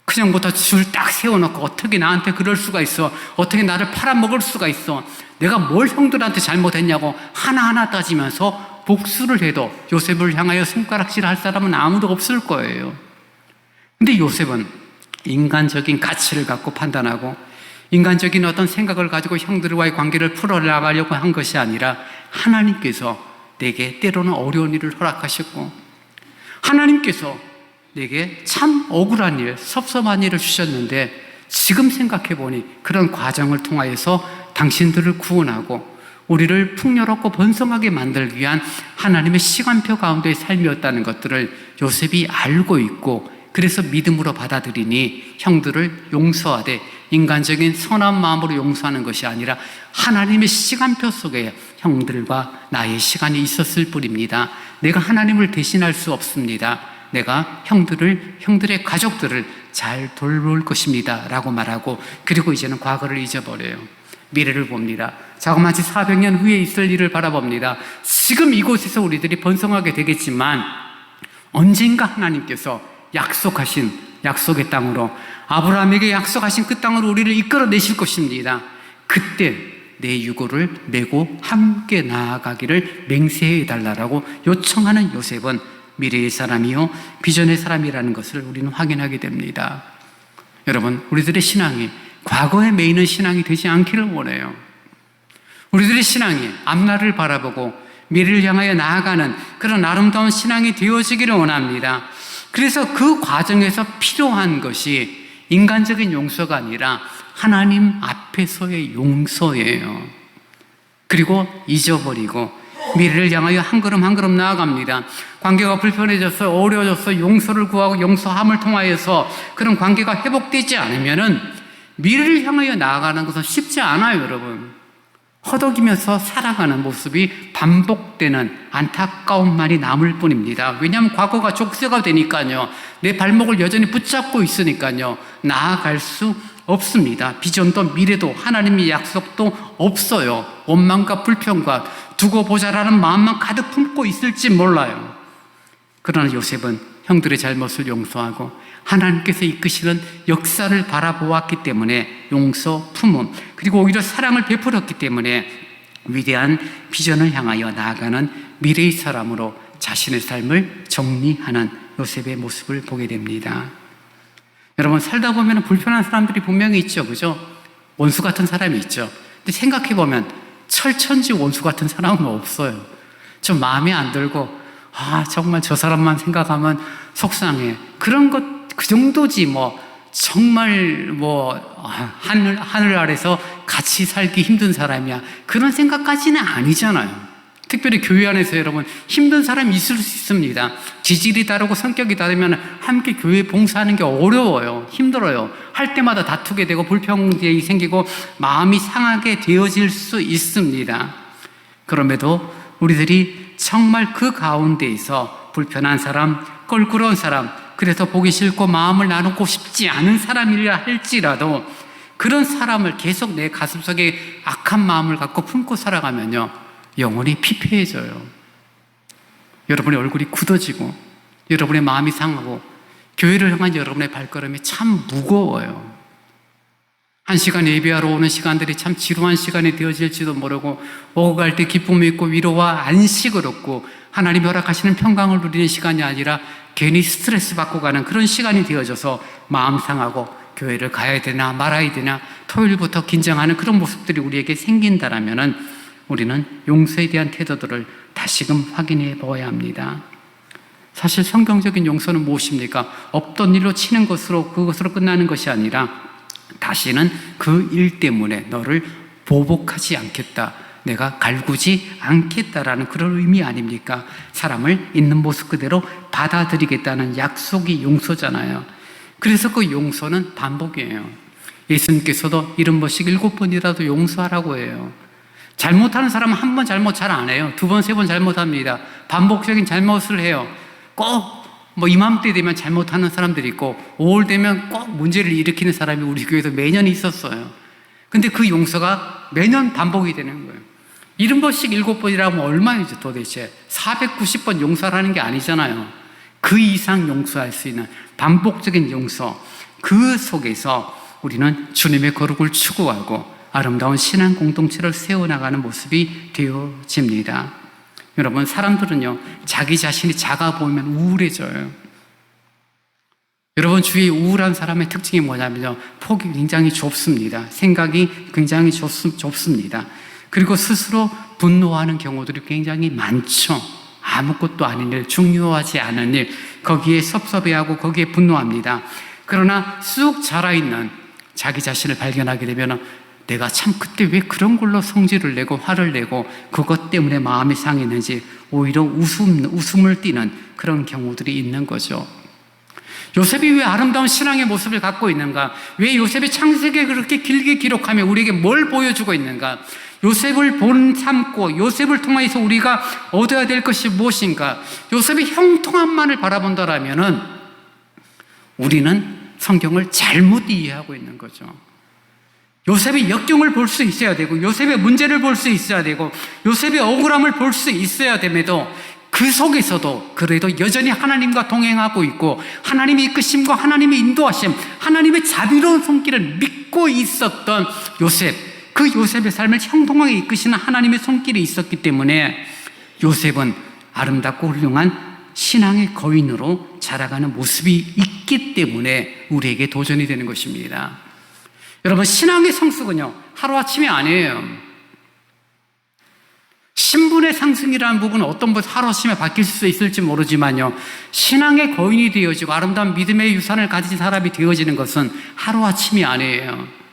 그냥부터 줄 딱 세워놓고 어떻게 나한테 그럴 수가 있어? 어떻게 나를 팔아먹을 수가 있어? 내가 뭘 형들한테 잘못했냐고 하나하나 따지면서 복수를 해도 요셉을 향하여 손가락질 할 사람은 아무도 없을 거예요. 근데 요셉은 인간적인 가치를 갖고 판단하고 인간적인 어떤 생각을 가지고 형들과의 관계를 풀어나가려고 한 것이 아니라 하나님께서 내게 때로는 어려운 일을 허락하셨고 하나님께서 내게 참 억울한 일, 섭섭한 일을 주셨는데 지금 생각해보니 그런 과정을 통하여서 당신들을 구원하고 우리를 풍요롭고 번성하게 만들기 위한 하나님의 시간표 가운데의 삶이었다는 것들을 요셉이 알고 있고 그래서 믿음으로 받아들이니 형들을 용서하되 인간적인 선한 마음으로 용서하는 것이 아니라 하나님의 시간표 속에 형들과 나의 시간이 있었을 뿐입니다. 내가 하나님을 대신할 수 없습니다. 내가 형들의 가족들을 잘 돌볼 것입니다 라고 말하고 그리고 이제는 과거를 잊어버려요. 미래를 봅니다. 자그마치 400년 후에 있을 일을 바라봅니다. 지금 이곳에서 우리들이 번성하게 되겠지만 언젠가 하나님께서 약속하신 약속의 땅으로 아브라함에게 약속하신 그 땅으로 우리를 이끌어내실 것입니다. 그때 내 유고를 메고 함께 나아가기를 맹세해달라고 요청하는 요셉은 미래의 사람이요 비전의 사람이라는 것을 우리는 확인하게 됩니다. 여러분, 우리들의 신앙이 과거에 매이는 신앙이 되지 않기를 원해요. 우리들의 신앙이 앞날을 바라보고 미래를 향하여 나아가는 그런 아름다운 신앙이 되어지기를 원합니다. 그래서 그 과정에서 필요한 것이 인간적인 용서가 아니라 하나님 앞에서의 용서예요. 그리고 잊어버리고 미래를 향하여 한 걸음 한 걸음 나아갑니다. 관계가 불편해져서 어려워져서 용서를 구하고 용서함을 통하여서 그런 관계가 회복되지 않으면은 미래를 향하여 나아가는 것은 쉽지 않아요, 여러분. 허덕이면서 살아가는 모습이 반복되는 안타까움만이 남을 뿐입니다. 왜냐하면 과거가 족쇄가 되니까요. 내 발목을 여전히 붙잡고 있으니까요. 나아갈 수 없습니다. 비전도 미래도 하나님의 약속도 없어요. 원망과 불평과 두고 보자라는 마음만 가득 품고 있을지 몰라요. 그러나 요셉은 형들의 잘못을 용서하고 하나님께서 이끄시는 역사를 바라보았기 때문에 용서, 품음, 그리고 오히려 사랑을 베풀었기 때문에 위대한 비전을 향하여 나아가는 미래의 사람으로 자신의 삶을 정리하는 요셉의 모습을 보게 됩니다. 여러분, 살다 보면 불편한 사람들이 분명히 있죠, 그죠? 원수 같은 사람이 있죠. 근데 생각해보면 철천지 원수 같은 사람은 없어요. 좀 마음에 안 들고, 정말 저 사람만 생각하면 속상해. 그런 것, 그 정도지, 정말 하늘 아래서 같이 살기 힘든 사람이야. 그런 생각까지는 아니잖아요. 특별히 교회 안에서 여러분, 힘든 사람이 있을 수 있습니다. 지질이 다르고 성격이 다르면 함께 교회 봉사하는 게 어려워요. 힘들어요. 할 때마다 다투게 되고 불평이 생기고 마음이 상하게 되어질 수 있습니다. 그럼에도 우리들이 정말 그 가운데에서 불편한 사람, 껄끄러운 사람, 그래서 보기 싫고 마음을 나누고 싶지 않은 사람이라 할지라도 그런 사람을 계속 내 가슴속에 악한 마음을 갖고 품고 살아가면요, 영혼이 피폐해져요. 여러분의 얼굴이 굳어지고 여러분의 마음이 상하고 교회를 향한 여러분의 발걸음이 참 무거워요. 한 시간 예배하러 오는 시간들이 참 지루한 시간이 되어질지도 모르고 오고 갈 때 기쁨이 있고 위로와 안식을 얻고 하나님이 허락하시는 평강을 누리는 시간이 아니라 괜히 스트레스 받고 가는 그런 시간이 되어져서 마음 상하고 교회를 가야 되나 말아야 되나 토요일부터 긴장하는 그런 모습들이 우리에게 생긴다라면은 우리는 용서에 대한 태도들을 다시금 확인해 보아야 합니다. 사실 성경적인 용서는 무엇입니까? 없던 일로 치는 것으로 그것으로 끝나는 것이 아니라 다시는 그 일 때문에 너를 보복하지 않겠다, 내가 갈구지 않겠다라는 그런 의미 아닙니까? 사람을 있는 모습 그대로 받아들이겠다는 약속이 용서잖아요. 그래서 그 용서는 반복이에요. 예수님께서도 70번씩 7번이라도 용서하라고 해요. 잘못하는 사람은 한 번 잘못 잘 안 해요. 2번, 3번 잘못합니다. 반복적인 잘못을 해요. 꼭 이맘때 되면 잘못하는 사람들이 있고 5월 되면 꼭 문제를 일으키는 사람이 우리 교회에서 매년 있었어요. 근데 그 용서가 매년 반복이 되는 거예요. 70번씩 7번이라면 얼마이죠 도대체? 490번 용서라는 게 아니잖아요. 그 이상 용서할 수 있는 반복적인 용서, 그 속에서 우리는 주님의 거룩을 추구하고 아름다운 신앙 공동체를 세워나가는 모습이 되어집니다. 여러분, 사람들은요, 자기 자신이 작아 보이면 우울해져요. 여러분, 주위에 우울한 사람의 특징이 뭐냐면요, 폭이 굉장히 좁습니다. 생각이 굉장히 좁습니다. 그리고 스스로 분노하는 경우들이 굉장히 많죠. 아무것도 아닌 일, 중요하지 않은 일, 거기에 섭섭해하고 거기에 분노합니다. 그러나 쑥 자라있는 자기 자신을 발견하게 되면 내가 참 그때 왜 그런 걸로 성질을 내고 화를 내고 그것 때문에 마음이 상했는지 오히려 웃음을 띠는 그런 경우들이 있는 거죠. 요셉이 왜 아름다운 신앙의 모습을 갖고 있는가? 왜 요셉의 창세기에 그렇게 길게 기록하며 우리에게 뭘 보여주고 있는가? 요셉을 본 삼고 요셉을 통해서 우리가 얻어야 될 것이 무엇인가? 요셉의 형통함만을 바라본다라면은 우리는 성경을 잘못 이해하고 있는 거죠. 요셉의 역경을 볼 수 있어야 되고 요셉의 문제를 볼 수 있어야 되고 요셉의 억울함을 볼 수 있어야 됨에도 그 속에서도 그래도 여전히 하나님과 동행하고 있고 하나님의 이끄심과 하나님의 인도하심, 하나님의 자비로운 손길을 믿고 있었던 요셉, 그 요셉의 삶을 형통하게 이끄시는 하나님의 손길이 있었기 때문에 요셉은 아름답고 훌륭한 신앙의 거인으로 자라가는 모습이 있고 있기 때문에 우리에게 도전이 되는 것입니다. 여러분, 신앙의 성숙은요, 하루아침이 아니에요. 신분의 상승이라는 부분은 어떤 분 하루아침에 바뀔 수 있을지 모르지만요, 신앙의 거인이 되어지고 아름다운 믿음의 유산을 가진 사람이 되어지는 것은 하루아침이 아니에요.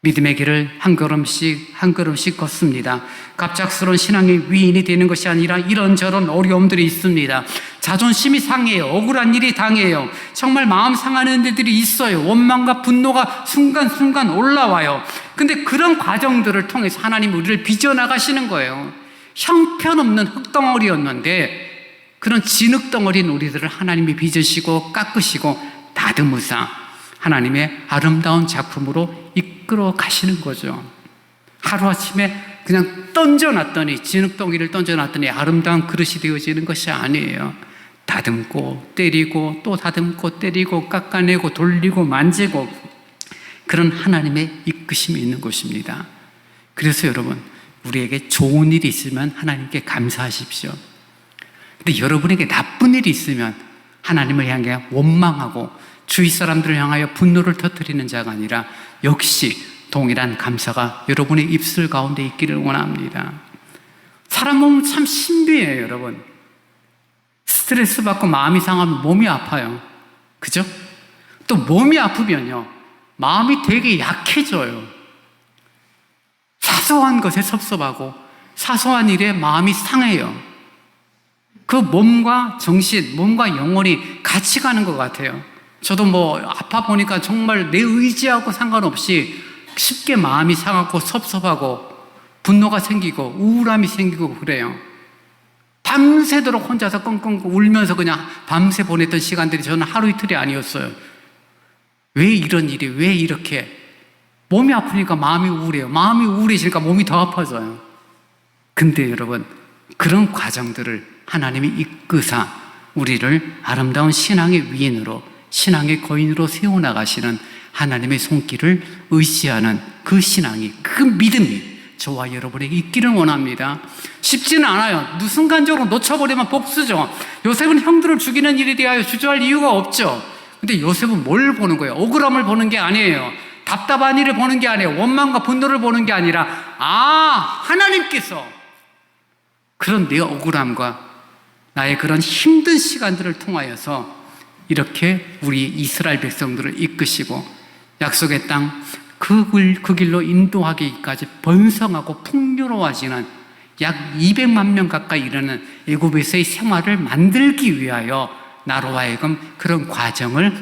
믿음의 길을 한 걸음씩 한 걸음씩 걷습니다. 갑작스러운 신앙의 위인이 되는 것이 아니라 이런저런 어려움들이 있습니다. 자존심이 상해요. 억울한 일이 당해요. 정말 마음 상하는 일들이 있어요. 원망과 분노가 순간순간 올라와요. 근데 그런 과정들을 통해서 하나님 우리를 빚어나가시는 거예요. 형편없는 흙덩어리였는데 그런 진흙덩어리인 우리들을 하나님이 빚으시고 깎으시고 다듬으사 하나님의 아름다운 작품으로 이끌어 가시는 거죠. 하루아침에 그냥 던져놨더니, 진흙덩이를 던져놨더니 아름다운 그릇이 되어지는 것이 아니에요. 다듬고 때리고 또 다듬고 때리고 깎아내고 돌리고 만지고, 그런 하나님의 이끄심이 있는 것입니다. 그래서 여러분, 우리에게 좋은 일이 있으면 하나님께 감사하십시오. 근데 여러분에게 나쁜 일이 있으면 하나님을 향해 원망하고 주위 사람들을 향하여 분노를 터뜨리는 자가 아니라 역시 동일한 감사가 여러분의 입술 가운데 있기를 원합니다. 사람 몸은 참 신비해요, 여러분. 스트레스 받고 마음이 상하면 몸이 아파요. 그죠? 또 몸이 아프면요, 마음이 되게 약해져요. 사소한 것에 섭섭하고 사소한 일에 마음이 상해요. 그 몸과 정신, 몸과 영혼이 같이 가는 것 같아요. 저도 아파 보니까 정말 내 의지하고 상관없이 쉽게 마음이 상하고 섭섭하고 분노가 생기고 우울함이 생기고 그래요. 밤새도록 혼자서 끙끙 울면서 그냥 밤새 보냈던 시간들이 저는 하루 이틀이 아니었어요. 왜 이런 일이, 왜 이렇게? 몸이 아프니까 마음이 우울해요. 마음이 우울해지니까 몸이 더 아파져요. 근데 여러분, 그런 과정들을 하나님이 이끄사 우리를 아름다운 신앙의 위인으로, 신앙의 거인으로 세워나가시는 하나님의 손길을 의지하는 그 신앙이, 그 믿음이 저와 여러분에게 있기를 원합니다. 쉽지는 않아요. 순간적으로 놓쳐버리면 복수죠. 요셉은 형들을 죽이는 일에 대하여 주저할 이유가 없죠. 근데 요셉은 뭘 보는 거예요? 억울함을 보는 게 아니에요. 답답한 일을 보는 게 아니에요. 원망과 분노를 보는 게 아니라, 하나님께서 그런 내 억울함과 나의 그런 힘든 시간들을 통하여서 이렇게 우리 이스라엘 백성들을 이끄시고 약속의 땅 그 길로 인도하기까지 번성하고 풍요로워지는 약 200만 명 가까이 이르는 애굽에서의 생활을 만들기 위하여 나로 하여금 그런 과정을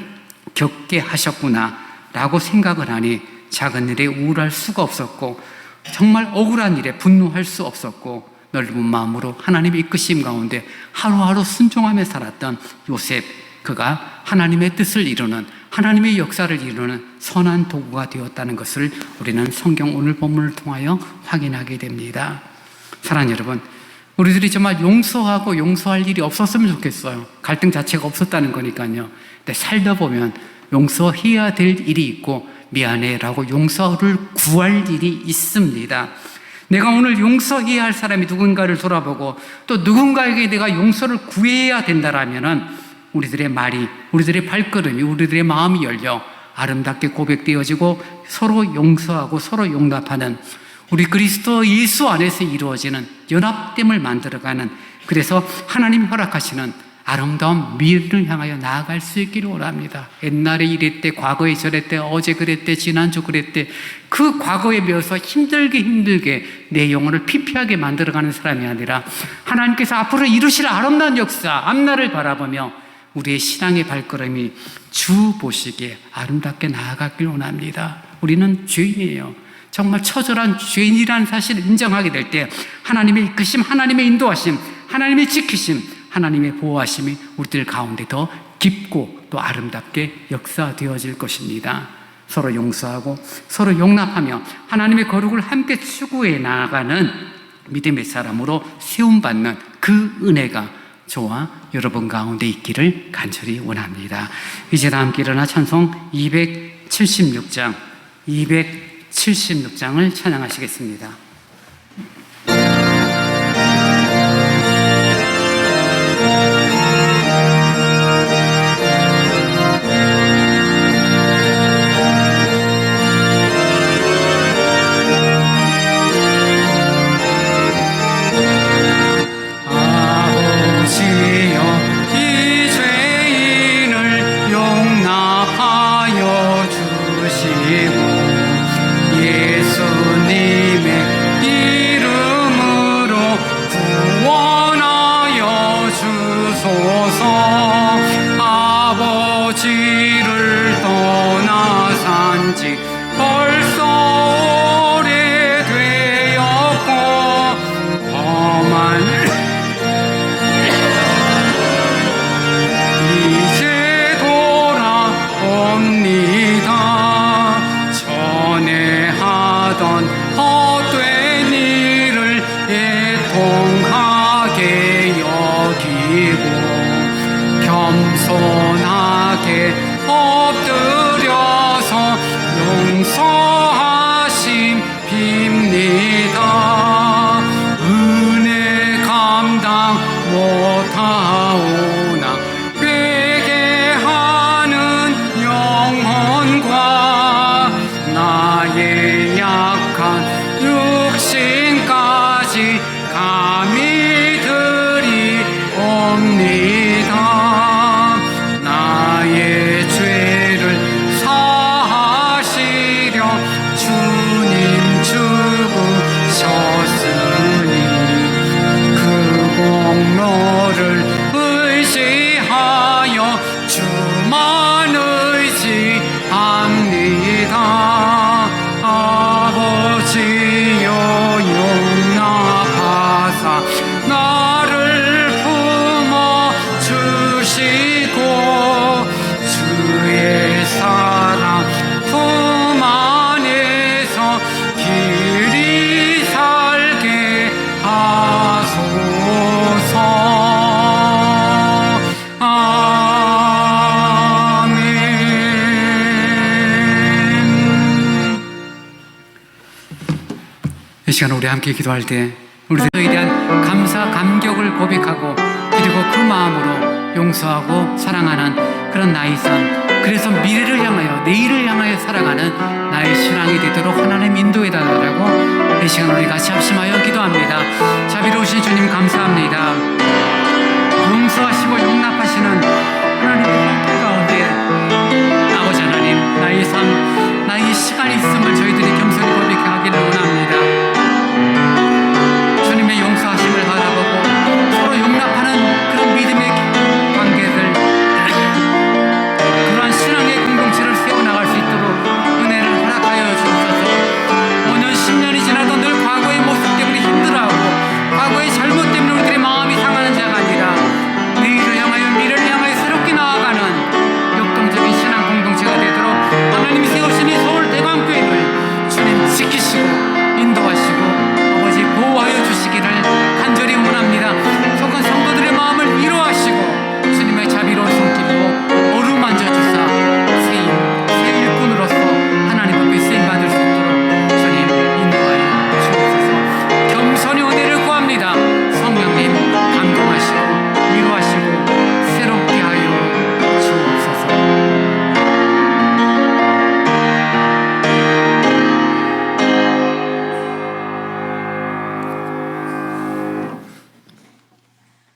겪게 하셨구나 라고 생각을 하니 작은 일에 우울할 수가 없었고, 정말 억울한 일에 분노할 수 없었고, 넓은 마음으로 하나님의 이끄심 가운데 하루하루 순종하며 살았던 요셉, 그가 하나님의 뜻을 이루는, 하나님의 역사를 이루는 선한 도구가 되었다는 것을 우리는 성경 오늘 본문을 통하여 확인하게 됩니다. 사랑하는 여러분, 우리들이 정말 용서하고 용서할 일이 없었으면 좋겠어요. 갈등 자체가 없었다는 거니까요. 근데 살다 보면 용서해야 될 일이 있고 미안해라고 용서를 구할 일이 있습니다. 내가 오늘 용서해야 할 사람이 누군가를 돌아보고 또 누군가에게 내가 용서를 구해야 된다라면은 우리들의 말이, 우리들의 발걸음이, 우리들의 마음이 열려 아름답게 고백되어지고 서로 용서하고 서로 용납하는, 우리 그리스도 예수 안에서 이루어지는 연합됨을 만들어가는, 그래서 하나님 허락하시는 아름다운 미래를 향하여 나아갈 수 있기를 원합니다. 옛날에 이랬대, 과거에 저랬대, 어제 그랬대, 지난주 그랬대, 그 과거에 비해서 힘들게 내 영혼을 피폐하게 만들어가는 사람이 아니라 하나님께서 앞으로 이루실 아름다운 역사, 앞날을 바라보며 우리의 신앙의 발걸음이 주 보시기에 아름답게 나아가길 원합니다. 우리는 죄인이에요. 정말 처절한 죄인이라는 사실을 인정하게 될 때 하나님의 이끄심, 하나님의 인도하심, 하나님의 지키심, 하나님의 보호하심이 우리들 가운데 더 깊고 또 아름답게 역사되어질 것입니다. 서로 용서하고 서로 용납하며 하나님의 거룩을 함께 추구해 나아가는 믿음의 사람으로 세움받는 그 은혜가 저와 여러분 가운데 있기를 간절히 원합니다. 이제 다 함께 일어나 찬송 276장을 찬양하시겠습니다. 아버지여 용납하사 나를 품어 주시고 주의 사랑 품 안에서 길이 살게 하소서. 이 시간 우리 함께 기도할 때 우리 너에 대한 감사 감격을 고백하고 그리고 그 마음으로 용서하고 사랑하는 그런 나의 삶, 그래서 미래를 향하여 내일을 향하여 살아가는 나의 신앙이 되도록 하나님 인도해 달라고 이 시간 우리 같이 합심하여 기도합니다. 자비로우신 주님 감사합니다. 용서하시고 용납하시는 하나님의 손길 가운데 아버지 하나님, 나의 삶, 나의 시간이 있음을 저희들이 겸손히 고백하기를 원합니다. 주님의 용서하심을 바라보고 서로 용납하는 그런 믿음의 관계들, 그러한 신앙의 공동체를 세워나갈 수 있도록 은혜를 허락하여 주옵소서. 5년 10년이 지나도 늘 과거의 모습 때문에 힘들어하고 과거의 잘못 때문에 우리들의 마음이 상하는 자가 아니라 내일을 향하여 미래를 향하여 새롭게 나아가는 역동적인 신앙 공동체가 되도록 하나님이 세우신 이 서울대광교회를 주님 지키시고 인도하시고 아버지 보호하여 주시기를 간절히 원합니다. 속한 성도들의 마음을 위로하시고 주님의 자비로운 손길로 어루만져 주사 새 일꾼으로서 하나님 앞에 쓰임받을 수 있도록 주님 인도하여 주옵소서. 겸손히 은혜를 구합니다. 성령님 감동하시고 위로하시고 새롭게 하여 주옵소서.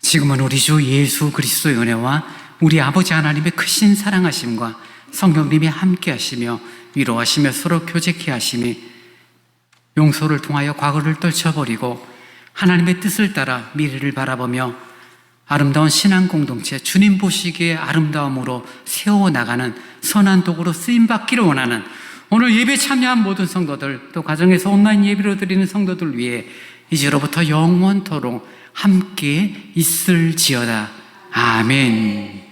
지금은 우리 주 예수 그리스도의 은혜와 우리 아버지 하나님의 크신 사랑하심과 성령님이 함께 하시며 위로하시며 서로 교제케 하심이 용서를 통하여 과거를 떨쳐버리고 하나님의 뜻을 따라 미래를 바라보며 아름다운 신앙 공동체, 주님 보시기에 아름다움으로 세워나가는 선한 도구로 쓰임받기를 원하는 오늘 예배 참여한 모든 성도들, 또 가정에서 온라인 예배로 드리는 성도들 위해 이제로부터 영원토록 함께 있을지어다. 아멘.